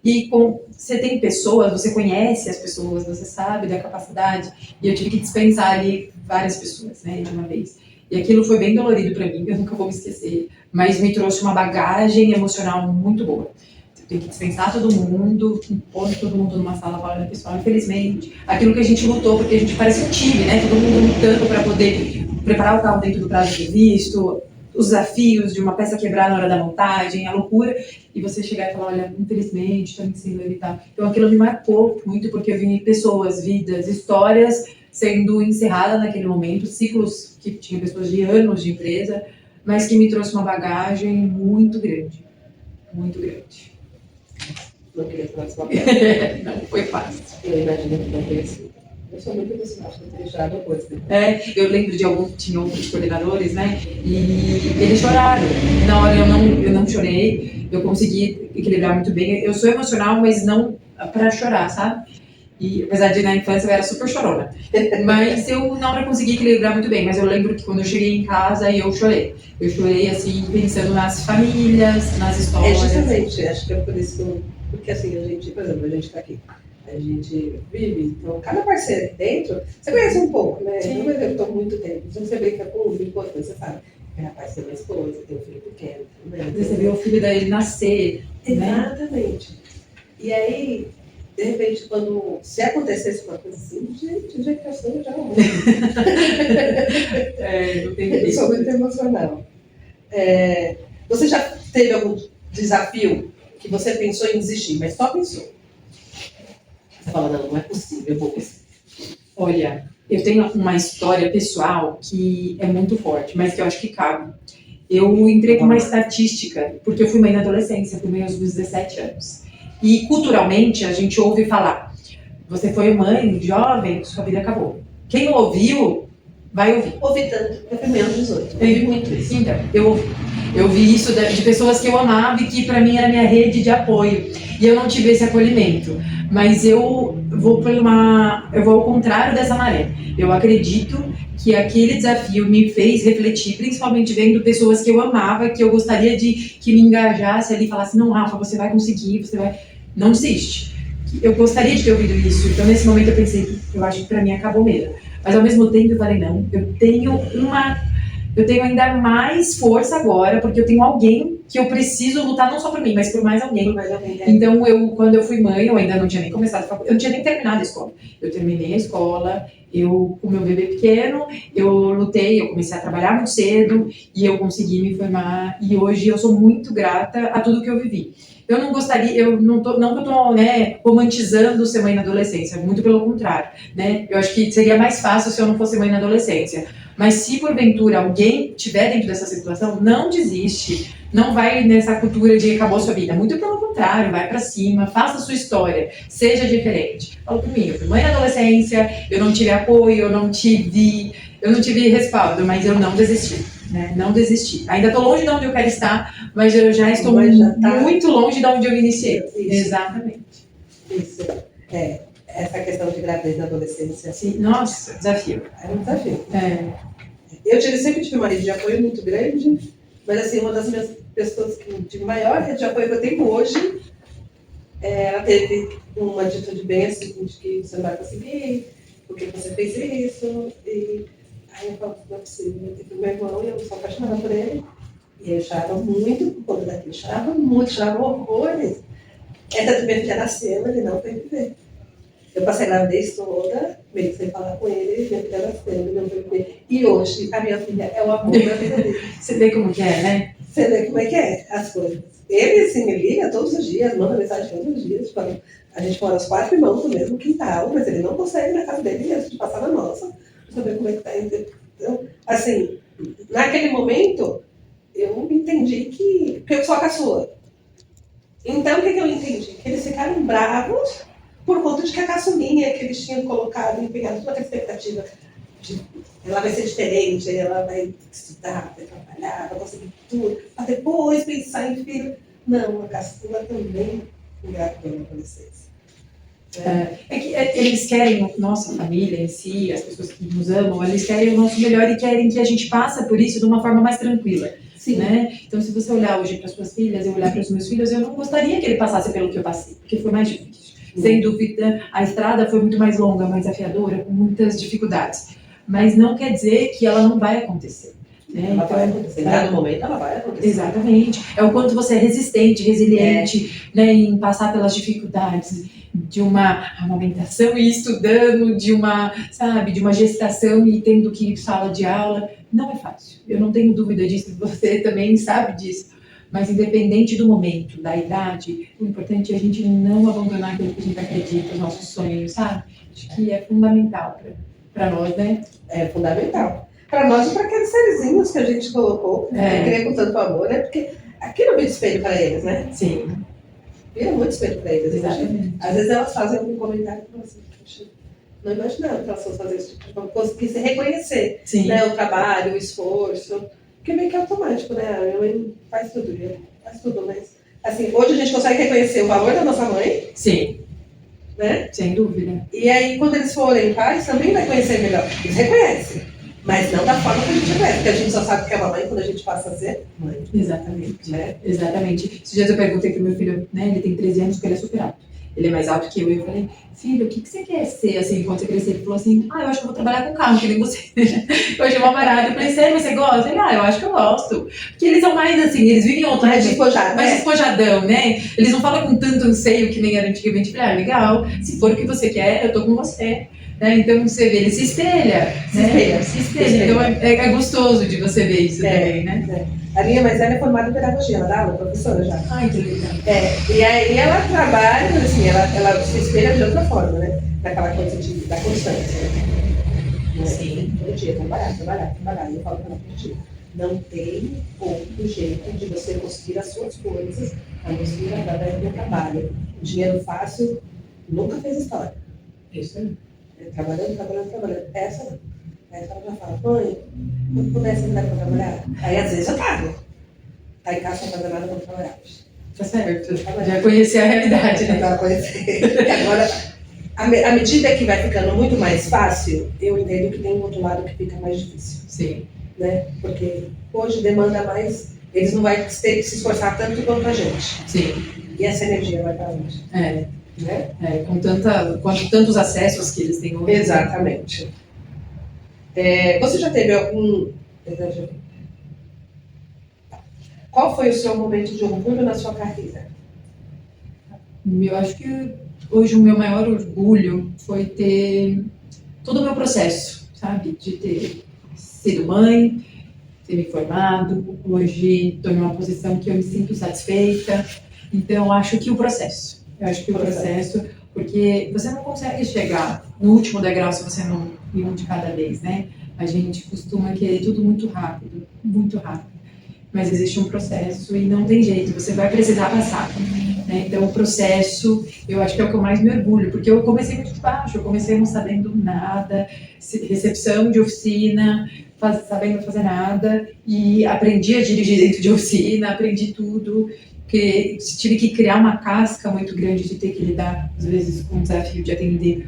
E você tem pessoas, você conhece as pessoas, você sabe da capacidade, e eu tive que dispensar ali várias pessoas, né, de uma vez. E aquilo foi bem dolorido para mim, eu nunca vou me esquecer, mas me trouxe uma bagagem emocional muito boa. Eu tenho que dispensar todo mundo, pôr todo mundo numa sala para olhar pessoal, infelizmente. Aquilo que a gente lutou, porque a gente parece um time, né, todo mundo lutando para poder preparar o carro dentro do prazo previsto, os desafios de uma peça quebrar na hora da montagem, a loucura, e você chegar e falar, olha, infelizmente, estou me sendo evitar. Então aquilo me marcou muito, porque eu vi pessoas, vidas, histórias sendo encerradas naquele momento, ciclos que tinham pessoas de anos de empresa, mas que me trouxe uma bagagem muito grande. Muito grande. Não queria falar essa palavra. Não foi fácil. Eu imagino que não tenha sido. Eu sou muito emocionada, eu tenho chorado depois. Eu lembro de tinha outros coordenadores, né? E eles choraram. Na hora eu não chorei, eu consegui equilibrar muito bem. Eu sou emocional, mas não para chorar, sabe? E apesar de na infância eu era super chorona. Mas eu na hora consegui equilibrar muito bem. Mas eu lembro que quando eu cheguei em casa eu chorei. Eu chorei assim, pensando nas famílias, nas histórias. Justamente, acho que é por isso, porque assim, a gente, por exemplo, a gente está aqui. A gente vive, então cada parceiro aqui dentro, você conhece um pouco, né? Sim. Eu não estou muito tempo. Então você brinca com um, depois você sabe. É rapaz, tem uma esposa, tem um filho pequeno. Né? Você viu o filho dele nascer. Exatamente. Né? E aí, de repente, se acontecesse uma coisa assim, gente, já cansou, já não. Não tem Eu sou muito emocional. Você já teve algum desafio que você pensou em desistir, mas só pensou? Você fala, não é possível, eu vou conseguir. Olha, eu tenho uma história pessoal que é muito forte, mas que eu acho que cabe. Eu entrei com uma estatística, porque eu fui mãe na adolescência, fui mãe aos 17 anos. E culturalmente a gente ouve falar, você foi mãe, jovem, sua vida acabou. Quem não ouviu, vai ouvir. Ouvi tanto, eu fui menos 18, eu ouvi muito isso. Então, eu vi isso de pessoas que eu amava e que para mim era minha rede de apoio. E eu não tive esse acolhimento. Mas eu vou ao contrário dessa maré. Eu acredito que aquele desafio me fez refletir, principalmente vendo pessoas que eu amava, que eu gostaria que me engajasse ali e falasse, não, Rafa, você vai conseguir, você vai... Não desiste. Eu gostaria de ter ouvido isso. Então, nesse momento, eu pensei, eu acho que para mim acabou mesmo. Mas, ao mesmo tempo, eu falei, não, eu tenho ainda mais força agora, porque eu tenho alguém que eu preciso lutar não só por mim, mas por mais alguém. Então, quando eu fui mãe, eu ainda não tinha nem começado a faculdade, eu não tinha nem terminado a escola. Eu terminei a escola, com meu bebê pequeno, eu lutei, eu comecei a trabalhar muito cedo e eu consegui me formar. E hoje eu sou muito grata a tudo que eu vivi. Eu não gostaria, não que eu estou romantizando ser mãe na adolescência, muito pelo contrário, né? Eu acho que seria mais fácil se eu não fosse mãe na adolescência. Mas se porventura alguém estiver dentro dessa situação, não desiste, não vai nessa cultura de acabou sua vida. Muito pelo contrário, vai pra cima, faça a sua história, seja diferente. Falo por mim, eu fui mãe na adolescência, eu não tive apoio, eu não tive respaldo, mas eu não desisti. Né? Não desisti. Ainda estou longe de onde eu quero estar, mas eu já estou muito longe de onde eu iniciei. Isso. Exatamente. Isso. Essa questão de gravidez na adolescência. Sim. Nossa, desafio. É um desafio. Eu sempre tive uma rede de apoio muito grande, mas assim, uma das minhas pessoas de maior rede de apoio que eu tenho hoje, ela teve uma atitude bem assim, de que você não vai conseguir, porque você fez isso, e aí eu falo, não é possível, eu tenho meu irmão e eu sou apaixonada por ele, e eu chorava muito por conta daquilo, chorava horrores. Essa minha filha nasceu, ele não foi viver. Eu passei a gravidez toda, meio sem falar com ele, minha filha nasceu, ele não foi viver. E hoje, a minha filha é o amor da vida dele. Você vê como que é, né? Você vê como é que é as coisas. Ele, assim, me liga todos os dias, manda mensagem todos os dias, A gente mora os 4 irmãos no mesmo quintal, mas ele não consegue ir na casa dele antes de passar na nossa, pra saber como é que tá. Então, assim, naquele momento, eu entendi que... Porque eu sou a caçula. Então, o que eu entendi? Que eles ficaram bravos por conta de que a caçulinha que eles tinham colocado, empenhado toda aquela expectativa de ela vai ser diferente, ela vai estudar, vai trabalhar, vai conseguir tudo, para depois pensar em filho. Não, a caçula também engravidou na adolescência. É que eles querem, nossa família em si, as pessoas que nos amam, eles querem o nosso melhor e querem que a gente passe por isso de uma forma mais tranquila. Sim. Né? Então, se você olhar hoje para suas filhas, eu olhar para os meus filhos, eu não gostaria que ele passasse pelo que eu passei, porque foi mais difícil. Sem dúvida, a estrada foi muito mais longa, mais desafiadora, com muitas dificuldades. Mas não quer dizer que ela não vai acontecer. Né? Ela vai acontecer. Em dado momento, ela vai acontecer. Exatamente. É o quanto você é resistente, resiliente, né, em passar pelas dificuldades de uma amamentação e estudando, de uma, sabe, de uma gestação e tendo que ir para sala de aula. Não é fácil. Eu não tenho dúvida disso. Você também sabe disso. Mas independente do momento, da idade, o importante é a gente não abandonar aquilo que a gente acredita, os nossos sonhos, sabe? Acho que é fundamental para nós, né? É fundamental. Para nós e para aqueles serizinhos que a gente colocou, cria com tanto amor, né? Porque aquilo vira espelho para eles, né? Sim. Vira muito espelho para eles. Exatamente. Às vezes elas fazem algum comentário e falam assim, poxa, não imaginava que elas fossem fazer isso, tipo, conseguir se reconhecer, né? O trabalho, o esforço, porque meio que é automático, né? A minha mãe faz tudo, mas assim, hoje a gente consegue reconhecer o valor da nossa mãe. Sim. Né? Sem dúvida. E aí, quando eles forem pais, também vai conhecer melhor. Eles reconhecem, mas não da forma que a gente conhece, porque a gente só sabe que é uma mãe quando a gente passa a ser mãe. Exatamente. Né? Exatamente. Esses dias eu perguntei pro meu filho, né? Ele tem 13 anos, porque ele é super alto. Ele é mais alto que eu. E eu falei, filho, o que você quer ser, assim, quando você crescer? Ele falou assim, eu acho que eu vou trabalhar com carro, que nem você. Eu achei uma barata. Eu falei, sério, você gosta? Ele, eu acho que eu gosto. Porque eles são mais, assim, eles vivem outro mais despojado, mais despojadão, né? Eles não falam com tanto anseio que nem era antigamente. Eu falei, legal, se for o que você quer, eu tô com você. Né? Então você vê, ele se espelha. Se espelha. Então é gostoso de você ver isso também, né? A minha mais velha é formada em pedagogia, ela dá aula, professora já. Ai, que legal. E aí ela trabalha, assim, ela se espelha de outra forma, né? Naquela coisa da constância. Né? Sim. Todo dia, trabalhar. E eu falo para ela todo dia. Não tem outro jeito de você conseguir as suas coisas, a não ser através do trabalho. O dinheiro fácil nunca fez história. Isso aí. Trabalhando. Essa não. Aí ela já fala, mãe, se eu pudesse me dar para trabalhar, aí às vezes eu pago. Aí em casa não fazer nada para trabalhar. Tá certo. Já conheci a realidade, né? Já conheci. Agora, à medida que vai ficando muito mais fácil, eu entendo que tem um outro lado que fica mais difícil. Sim. Né? Porque hoje demanda mais, eles não vão ter que se esforçar tanto quanto a gente. Sim. E essa energia vai para onde? Né? Com tantos acessos que eles têm hoje. Exatamente. Você já teve algum... Qual foi o seu momento de orgulho na sua carreira? Eu acho que hoje o meu maior orgulho foi ter todo o meu processo, sabe? De ter sido mãe, ter me formado. Hoje estou em uma posição que eu me sinto satisfeita. Então, acho que o processo. Eu acho que o processo, porque você não consegue chegar no último degrau se você não ir um de cada vez, né? A gente costuma querer tudo muito rápido, muito rápido. Mas existe um processo e não tem jeito, você vai precisar passar. Né? Então, o processo, eu acho que é o que eu mais me orgulho, porque eu comecei muito de baixo, eu comecei não sabendo nada, recepção de oficina, sabendo fazer nada, e aprendi a dirigir dentro de oficina, aprendi tudo, porque tive que criar uma casca muito grande de ter que lidar, às vezes, com o desafio de atender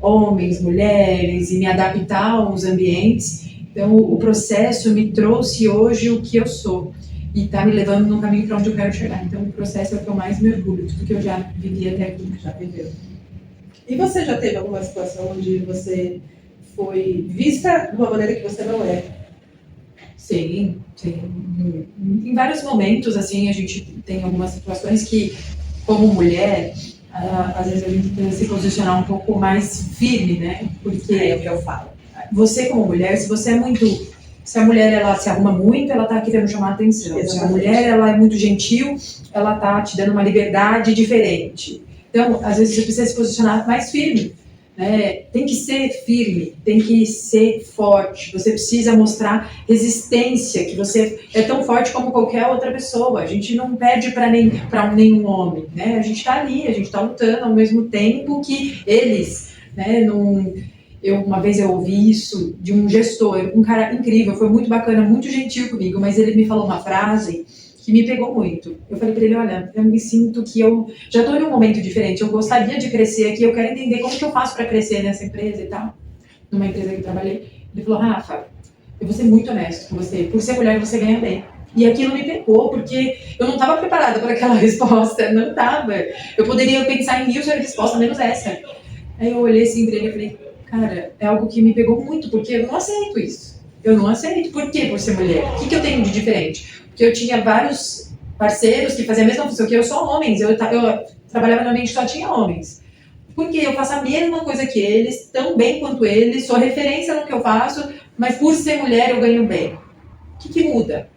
homens, mulheres, e me adaptar aos ambientes. Então, o processo me trouxe hoje o que eu sou e está me levando no caminho para onde eu quero chegar. Então, o processo é o que eu mais me orgulho, tudo que eu já vivi até aqui. Já viveu. E você já teve alguma situação onde você foi vista de uma maneira que você não é? Sim. Em vários momentos, assim, a gente tem algumas situações que, como mulher, às vezes a gente tem que se posicionar um pouco mais firme, né? Porque é o que eu falo. Você como mulher, se a mulher ela se arruma muito, ela tá querendo chamar a atenção. Exatamente. Se a mulher ela é muito gentil, ela tá te dando uma liberdade diferente. Então, às vezes, você precisa se posicionar mais firme. Né? Tem que ser firme, tem que ser forte. Você precisa mostrar resistência, que você é tão forte como qualquer outra pessoa. A gente não perde para nenhum homem. Né? A gente está ali, a gente está lutando ao mesmo tempo que eles. Né? Uma vez eu ouvi isso de um gestor, um cara incrível, foi muito bacana, muito gentil comigo, mas ele me falou uma frase que me pegou muito. Eu falei para ele, olha, eu me sinto que eu já estou em um momento diferente, eu gostaria de crescer aqui, eu quero entender como que eu faço para crescer nessa empresa e tal, numa empresa que eu trabalhei. Ele falou, Rafa, eu vou ser muito honesto com você, por ser mulher você ganha bem. E aquilo me pegou, porque eu não estava preparada para aquela resposta, não estava. Eu poderia pensar em 1000 respostas, menos essa. Aí eu olhei assim para ele e falei, cara, é algo que me pegou muito, porque eu não aceito isso. Eu não aceito. Por quê? Por ser mulher. O que eu tenho de diferente? Porque eu tinha vários parceiros que faziam a mesma função que eu, só homens. Eu trabalhava no ambiente que só tinha homens. Porque eu faço a mesma coisa que eles, tão bem quanto eles, sou referência no que eu faço, mas por ser mulher eu ganho bem. O que muda?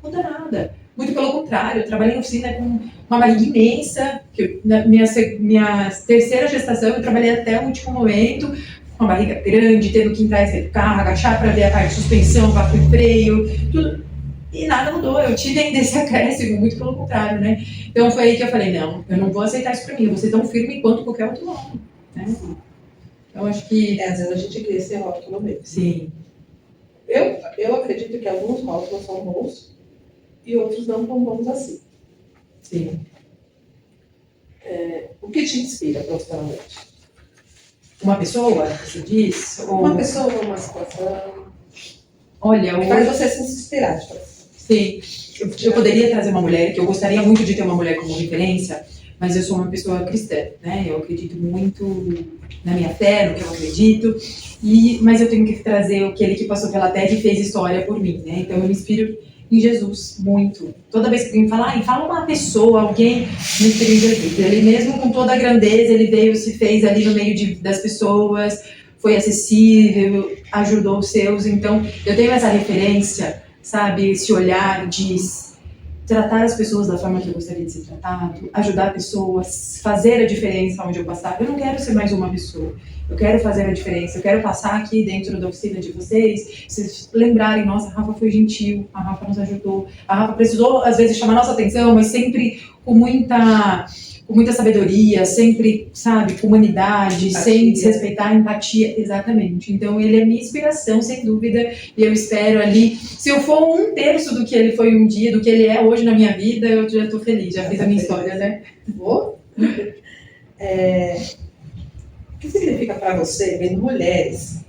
Não muda nada. Muito pelo contrário, eu trabalhei em oficina com uma barriga imensa, que na minha terceira gestação eu trabalhei até o último momento, com uma barriga grande, tendo que entrar e do carro, agachar para ver a parte de suspensão, para o freio, tudo. E nada mudou, eu tive ainda esse acréscimo, muito pelo contrário, né? Então foi aí que eu falei, não, eu não vou aceitar isso para mim, eu vou ser tão firme quanto qualquer outro homem, né? Eu acho que... às vezes a gente cria esse rótulo mesmo. Sim. Eu acredito que alguns rótulos são bons e outros não tão bons assim. Sim. O que te inspira profissionalmente? Uma pessoa, você diz? Ou... Uma pessoa, uma situação... Olha, faz você se inspirar. Sim, eu poderia trazer uma mulher, que eu gostaria muito de ter uma mulher como referência, mas eu sou uma pessoa cristã, né? Eu acredito muito na minha fé, no que eu acredito, mas eu tenho que trazer aquele que passou pela terra e fez história por mim, né? Então eu me inspiro em Jesus, muito. Toda vez que alguém fala, fala uma pessoa, alguém me inspira em Jesus. Ele mesmo com toda a grandeza, ele veio, se fez ali no meio das pessoas, foi acessível, ajudou os seus. Então eu tenho essa referência, sabe, esse olhar de tratar as pessoas da forma que eu gostaria de ser tratado, ajudar pessoas, fazer a diferença onde eu passar. Eu não quero ser mais uma pessoa, eu quero fazer a diferença, eu quero passar aqui dentro da oficina de vocês lembrarem, nossa, a Rafa foi gentil, a Rafa nos ajudou, a Rafa precisou às vezes chamar nossa atenção, mas sempre com muita sabedoria, sempre, sabe, com humanidade, empatia. Sem desrespeitar, empatia, exatamente. Então ele é minha inspiração, sem dúvida, e eu espero ali, se eu for 1/3 do que ele foi um dia, do que ele é hoje na minha vida, eu já estou feliz, já fiz a minha história, né? Vou? O que significa para você ver mulheres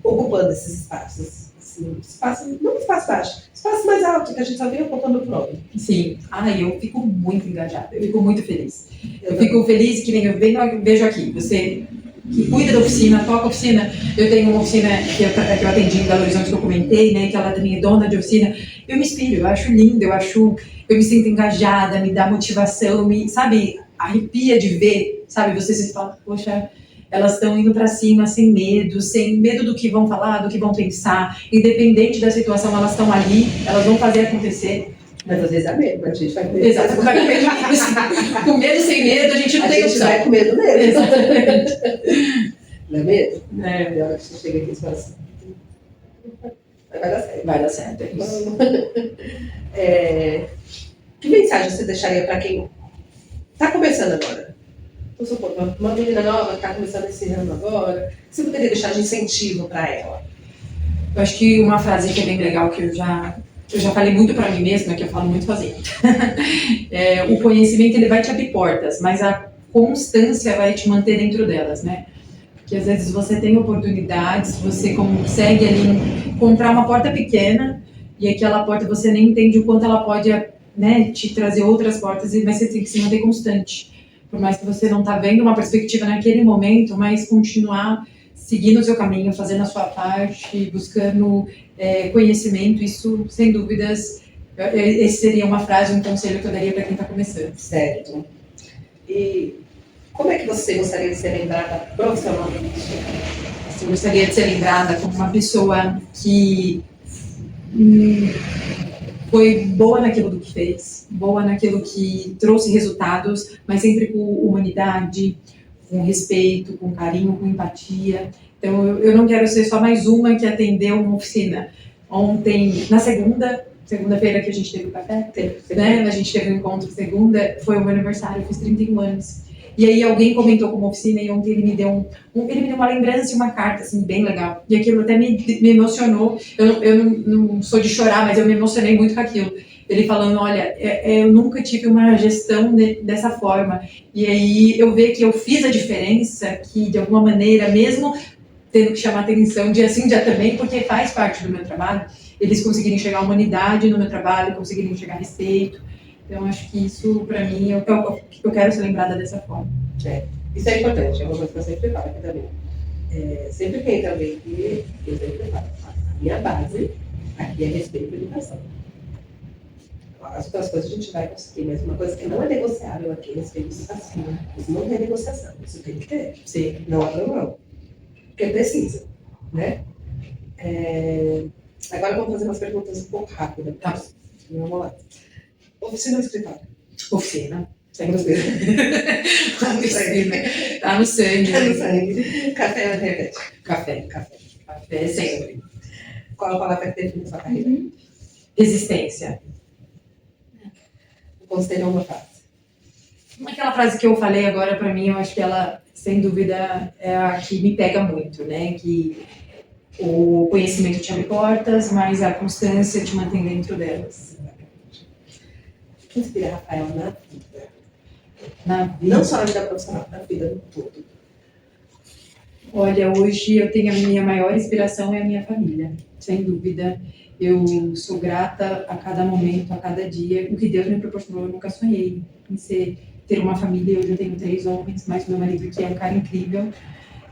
ocupando esses espaços? Não espaço baixo, espaço mais alto, que a gente só vem ocupando o nome. Sim, eu fico muito engajada, eu fico muito feliz. Eu fico feliz que nem eu vejo aqui, você que cuida da oficina, toca a oficina. Eu tenho uma oficina que eu atendi em Belo Horizonte, que eu comentei, né, que ela também é dona de oficina. Eu me inspiro, eu acho lindo, eu me sinto engajada, me dá motivação, sabe, arrepia de ver, sabe, você se fala, poxa, elas estão indo para cima sem medo do que vão falar, do que vão pensar, independente da situação, elas estão ali, elas vão fazer acontecer. Mas às vezes é medo, a gente vai com medo. Exato, vai com medo, com medo, sem medo, a gente não tem opção. A gente vai com medo mesmo. Exatamente. Não é medo? É. E a hora que você chega aqui e fala assim, vai dar certo. Vai dar certo, é isso. Que mensagem você deixaria para quem está começando agora? Vamos supor, uma menina nova que está começando esse ano agora, o que você poderia deixar de incentivo para ela? Eu acho que uma frase que é bem legal, que eu já falei muito para mim mesma, que eu falo muito sozinha. O conhecimento, ele vai te abrir portas, mas a constância vai te manter dentro delas, né? Porque às vezes você tem oportunidades, você consegue ali encontrar uma porta pequena, e aquela porta você nem entende o quanto ela pode, né, te trazer outras portas, mas você tem que se manter constante. Por mais que você não está vendo uma perspectiva naquele momento, mas continuar seguindo o seu caminho, fazendo a sua parte, buscando conhecimento, isso, sem dúvidas, esse seria uma frase, um conselho que eu daria para quem está começando. Certo. E como é que você gostaria de ser lembrada profissionalmente? Eu gostaria de ser lembrada como uma pessoa que foi boa naquilo do que fez, boa naquilo que trouxe resultados, mas sempre com humanidade, com respeito, com carinho, com empatia. Então, eu não quero ser só mais uma que atendeu uma oficina. Ontem, na segunda-feira que a gente teve o café, né? A gente teve um encontro segunda, foi o meu aniversário, eu fiz 31 anos. E aí alguém comentou com uma oficina e ontem ele me deu uma lembrança e uma carta, assim, bem legal. E aquilo até me emocionou. Eu não sou de chorar, mas eu me emocionei muito com aquilo. Ele falando, olha, eu nunca tive uma gestão dessa forma. E aí eu vejo que eu fiz a diferença, que de alguma maneira, mesmo tendo que chamar atenção dia sim, dia também, porque faz parte do meu trabalho, eles conseguirem enxergar a humanidade no meu trabalho, conseguirem enxergar respeito. Então, acho que isso, para mim, eu quero ser lembrada dessa forma. Isso é importante, é uma coisa que eu sempre falo aqui também. Sempre que entra alguém aqui, eu sempre falo, a minha base aqui é respeito e educação. As outras coisas a gente vai conseguir, mas uma coisa que não é negociável aqui é respeito e educação. Isso não tem negociação, isso tem que ter. Sim. Não abre mão. Porque precisa, né? Agora vamos fazer umas perguntas um pouco rápidas. Tá. Vamos lá. Oficina ou escritório? Oficina. Sem dúvida. Tá no sangue. Tá no sangue. Tá no sangue. Café ou internet? Café. Café sempre. Qual a palavra que define sua carreira? Resistência. O conselho é uma frase. Aquela frase que eu falei agora, para mim, eu acho que ela, sem dúvida, é a que me pega muito, né? Que o conhecimento te abre portas, mas a constância te mantém dentro delas. O que inspira Rafael na vida? Na vida. Não só na vida profissional, na vida do todo. Olha, hoje eu tenho a minha maior inspiração é a minha família, sem dúvida. Eu sou grata a cada momento, a cada dia. O que Deus me proporcionou, eu nunca sonhei em ter uma família. Hoje eu tenho 3 homens, mais meu marido, que é um cara incrível.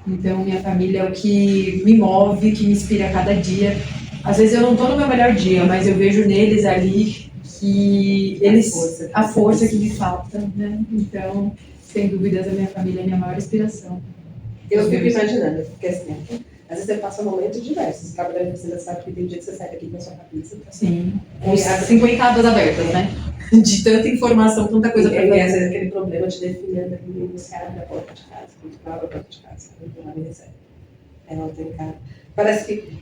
Então, minha família é o que me move, que me inspira a cada dia. Às vezes eu não estou no meu melhor dia, mas eu vejo neles ali que a força que me falta, né? Então, sem dúvidas, a minha família é a minha maior inspiração. Eu fico imaginando, porque assim, às vezes você passa momentos diversos. Trabalhando você sabe que tem dia que você sai daqui com a sua cabeça. Sim, com 50 abas abertas, né? De tanta informação, tanta coisa para fazer. fazer. Às vezes aquele problema te definindo ali, você abre a porta de casa, muito abre a porta de casa, muito lá me recebe. Ela tem cara. Parece que.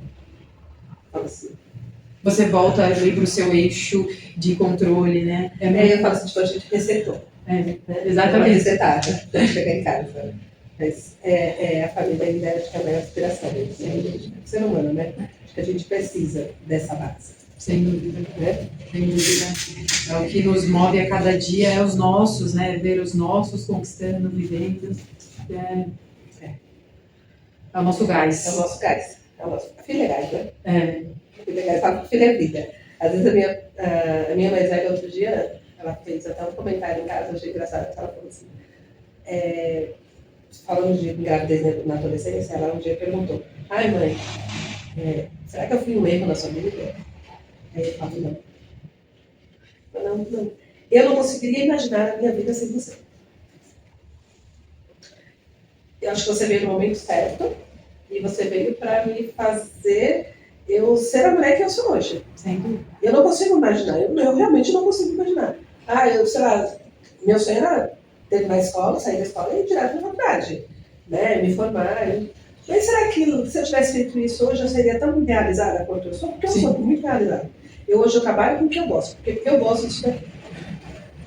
Fala assim. Você volta ali para o seu eixo de controle, né? Eu falo assim, tipo, a gente resetou. Né? Exatamente. Resetada, pra chegar em casa. Mas a família ainda acho que é a maior inspiração. O ser humano, né? Acho que a gente precisa dessa base. Sem dúvida, né? Sem dúvida. É o que nos move a cada dia, é os nossos, né? Ver os nossos conquistando, vivendo. É o nosso gás. É o nosso gás. A filha é gás, né? A filha é gás, fala que filha é vida. Às vezes a minha mais velha, outro dia, ela fez até um comentário em casa, eu achei engraçado, ela falou assim, falando de gravidez na adolescência, ela um dia perguntou, ai mãe, será que eu fui um erro na sua vida? Aí eu falo, não. Não. Eu não conseguiria imaginar a minha vida sem você. Eu acho que você veio no momento certo e você veio para me fazer eu ser a mulher que eu sou hoje. Sim. Eu não consigo imaginar, eu realmente não consigo imaginar. Sei lá, meu sonho era terminar a escola, sair da escola e ir direto para a faculdade, né? Me formar. Mas será que se eu tivesse feito isso hoje eu seria tão realizada quanto eu sou? Porque eu sou muito realizada. Hoje eu trabalho com o que eu gosto, porque eu gosto disso daqui.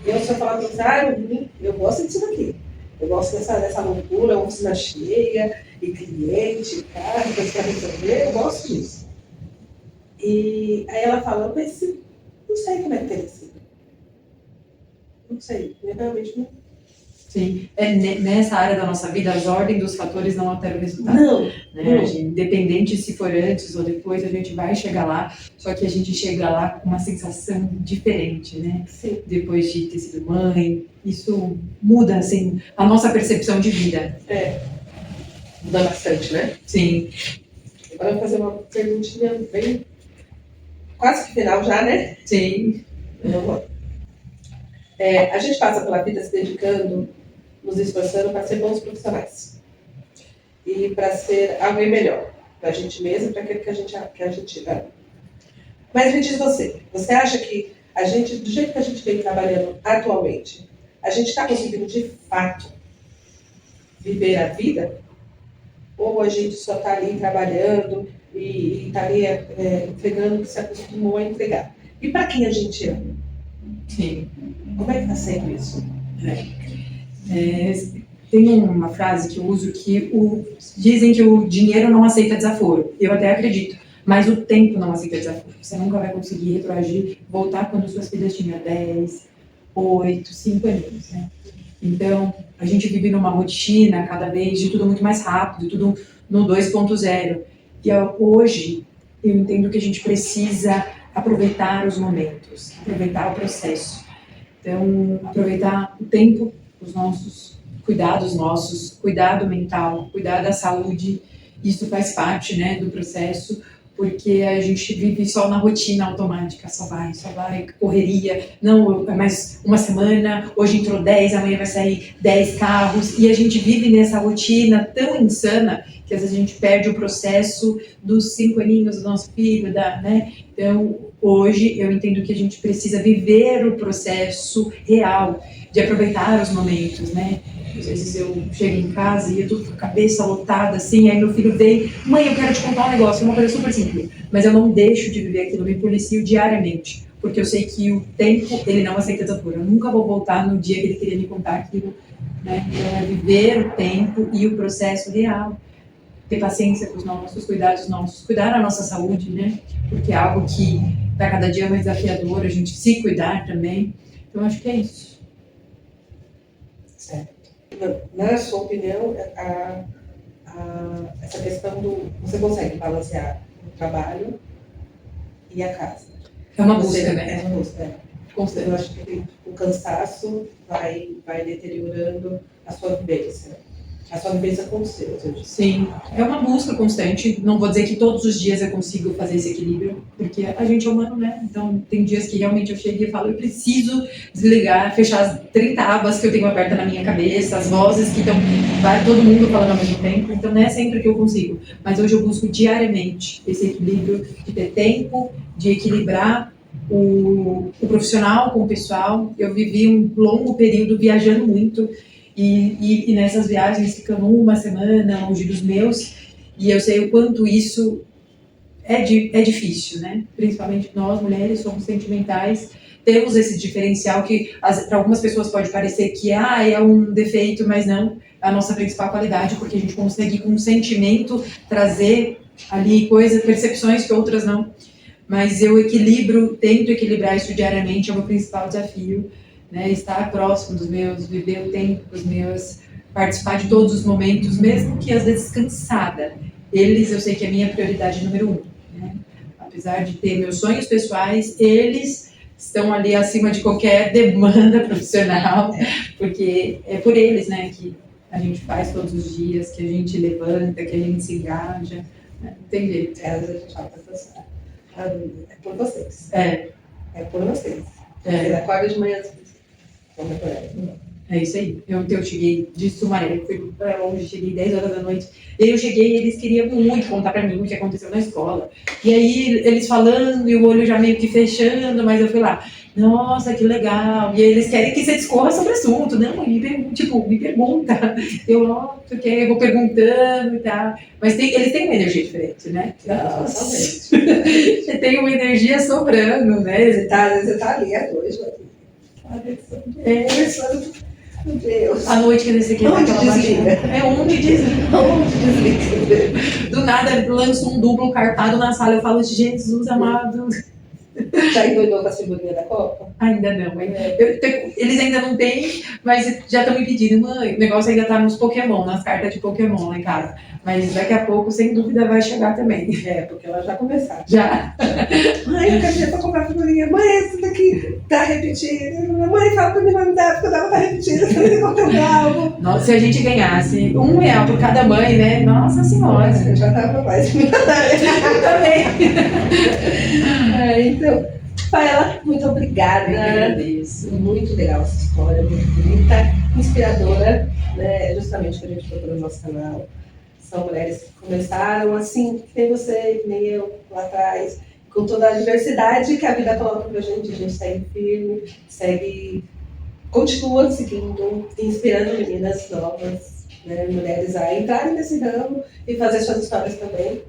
Se eu falar para você, eu gosto disso daqui. Eu gosto dessa loucura, oficina cheia, e cliente, carro, coisa para resolver, eu gosto disso. E aí ela falou, mas não sei como é que teria sido. Não sei, eu realmente não. Sim, nessa área da nossa vida, as ordens dos fatores não alteram o resultado. Não. Né? Independente se for antes ou depois, a gente vai chegar lá, só que a gente chega lá com uma sensação diferente, né? Sim. Depois de ter sido mãe, isso muda, assim, a nossa percepção de vida. Muda bastante, né? Sim. Agora eu vou fazer uma perguntinha bem... quase que final já, né? Sim. Vamos lá. A gente passa pela vida se dedicando, nos esforçando para ser bons profissionais. E para ser alguém melhor. Para a gente mesmo e para aquele que a gente ama. Mas me diz você acha que a gente, do jeito que a gente vem trabalhando atualmente, a gente está conseguindo de fato viver a vida? Ou a gente só está ali trabalhando e está ali entregando o que se acostumou a entregar? E para quem a gente ama? Sim. Como é que está sendo isso? Tem uma frase que eu uso que dizem que o dinheiro não aceita desaforo. Eu até acredito. Mas o tempo não aceita desaforo. Você nunca vai conseguir retroagir, voltar quando suas filhas tinham 10, 8, 5 anos, né? Então, a gente vive numa rotina cada vez de tudo muito mais rápido, tudo no 2.0. E hoje, eu entendo que a gente precisa aproveitar os momentos, aproveitar o processo. Então, aproveitar o tempo, os nossos cuidados, cuidado mental, cuidar da saúde, isso faz parte, né, do processo, porque a gente vive só na rotina automática, só vai, correria, não, é mais uma semana, hoje entrou 10, amanhã vai sair 10 carros, e a gente vive nessa rotina tão insana que às vezes a gente perde o processo dos 5 aninhos do nosso filho, né? Então, hoje eu entendo que a gente precisa viver o processo real, de aproveitar os momentos, né? Às vezes eu chego em casa e eu tô com a cabeça lotada, assim, aí meu filho vem, mãe, eu quero te contar um negócio, é uma coisa super simples, mas eu não deixo de viver aquilo, eu me policio diariamente, porque eu sei que o tempo, ele não aceita desaforo, eu nunca vou voltar no dia que ele queria me contar aquilo, né? Então é viver o tempo e o processo real, ter paciência com os nossos, cuidar da nossa saúde, né? Porque é algo que está cada dia mais desafiador, a gente se cuidar também, então acho que é isso. Certo. Na sua opinião, essa questão você consegue balancear o trabalho e a casa? É uma busca, né? É uma busca. Eu acho que o cansaço vai deteriorando a sua vivência. A sua vivência com os seus. Sim, é uma busca constante. Não vou dizer que todos os dias eu consigo fazer esse equilíbrio, porque a gente é humano, né? Então, tem dias que realmente eu chego e falo, eu preciso desligar, fechar as 30 abas que eu tenho aberta na minha cabeça, as vozes que estão, vai todo mundo falando ao mesmo tempo. Então, não é sempre que eu consigo. Mas hoje eu busco diariamente esse equilíbrio de ter tempo, de equilibrar o profissional com o pessoal. Eu vivi um longo período viajando muito, e nessas viagens ficando uma semana longe dos meus, e eu sei o quanto isso é difícil, né? Principalmente nós, mulheres, somos sentimentais, temos esse diferencial que para algumas pessoas pode parecer que é um defeito, mas não, é a nossa principal qualidade, porque a gente consegue com um sentimento trazer ali coisas, percepções que outras não. Mas eu tento equilibrar isso diariamente, é o meu principal desafio, né? Estar próximo dos meus, viver o tempo dos meus, participar de todos os momentos, mesmo que às vezes cansada. Eles, eu sei que é minha prioridade número 1, né? Apesar de ter meus sonhos pessoais, eles estão ali acima de qualquer demanda profissional, porque é por eles, né, que a gente faz todos os dias, que a gente levanta, que a gente se engaja, né? Não tem jeito. Às vezes a gente fala, é por vocês. É por vocês. É. Você acorda de manhã. É isso aí. Eu cheguei de Sumaré, fui para longe, cheguei 10 horas da noite. Eu cheguei e eles queriam muito contar para mim o que aconteceu na escola. E aí, eles falando e o olho já meio que fechando, mas eu fui lá, nossa, que legal. E aí, eles querem que você discorra sobre o assunto. Não, me pergunta. Eu vou perguntando e tal. Mas eles têm uma energia diferente, né? Nossa, você tem uma energia sobrando, né? Você tá ali à noite, meu Deus. À noite que você quer aquela desliga. Onde desliga. Do nada lança um duplo carpado na sala. Eu falo, Jesus amado. Já endoidou com a figurinha da Copa? Ainda não. Eles ainda não têm, mas já estão me pedindo. Mãe, o negócio ainda tá nos Pokémon, nas cartas de Pokémon lá em casa. Mas daqui a pouco, sem dúvida, vai chegar também. Porque elas já começaram. Já. Mãe, eu quero dinheiro pra comprar figurinha. Mãe, essa daqui tá repetida. Mãe, fala pra me mandar, porque ela tá repetida. Você tem que comprar. Nossa, se a gente ganhasse R$1 por cada mãe, né? Nossa Senhora. Eu já tava mais. Eu também. Então, Paela, muito obrigada. Eu agradeço. Muito legal essa história, muito bonita, inspiradora, né? Justamente o que a gente procurou no nosso canal. São mulheres que começaram assim, que nem você, que nem eu, lá atrás, com toda a diversidade que a vida coloca pra gente segue firme, continua seguindo, inspirando meninas novas, né, mulheres a entrarem nesse ramo e fazer suas histórias também.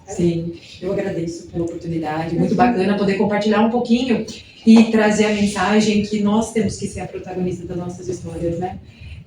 Sim, eu agradeço pela oportunidade. Muito bacana poder compartilhar um pouquinho e trazer a mensagem que nós temos que ser a protagonista das nossas histórias, né?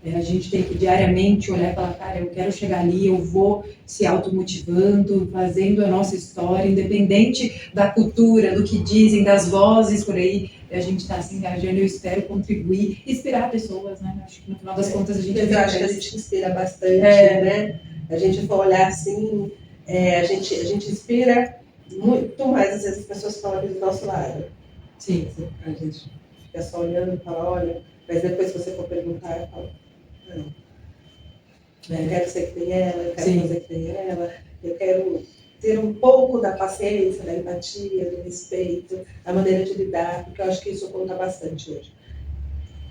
A gente tem que diariamente olhar e falar, cara, eu quero chegar ali, eu vou se automotivando, fazendo a nossa história, independente da cultura, do que dizem, das vozes por aí, a gente está se engajando, eu espero contribuir, inspirar pessoas, né? Acho que no final das contas a gente... Eu acho que a gente inspira bastante, né? A gente for olhar assim, a gente inspira muito mais, às vezes as pessoas falam ali do nosso lado. Sim. A gente fica só olhando e fala, olha, mas depois se você for perguntar, eu falo, não. Eu quero ser que nem ela, eu quero Sim. fazer que nem ela, eu quero ter um pouco da paciência, da empatia, do respeito, da maneira de lidar, porque eu acho que isso conta bastante hoje.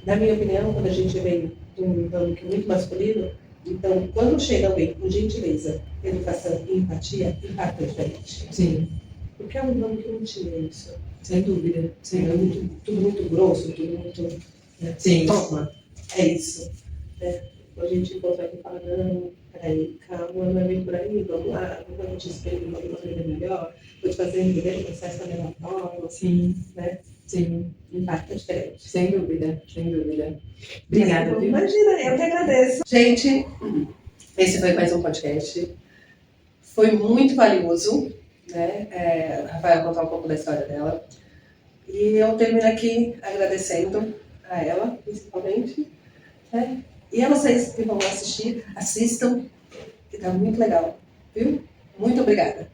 Na minha opinião, quando a gente vem de um ramo que é muito masculino, então, quando chega alguém com gentileza, educação e empatia, impacta diferente. Sim. Porque é um ramo que não tinha isso. Sem dúvida. Sem dúvida. Tudo muito grosso, tudo muito... Né? Sim. Toma, é isso. Né? A gente encontra aqui e fala, não, peraí, calma, não é bem por aí, vamos lá, vamos te explicar de uma maneira melhor, vou te fazer entender o processo da melhor forma. Sim. Né? Sim. Impacta diferente. Sem dúvida, sem dúvida. Obrigada, viu? Imagina, eu que agradeço. Gente, esse foi mais um podcast. Foi muito valioso, né? A Rafaela contar um pouco da história dela. E eu termino aqui agradecendo a ela, principalmente, né? E a vocês que vão assistir, assistam, que tá muito legal, viu? Muito obrigada.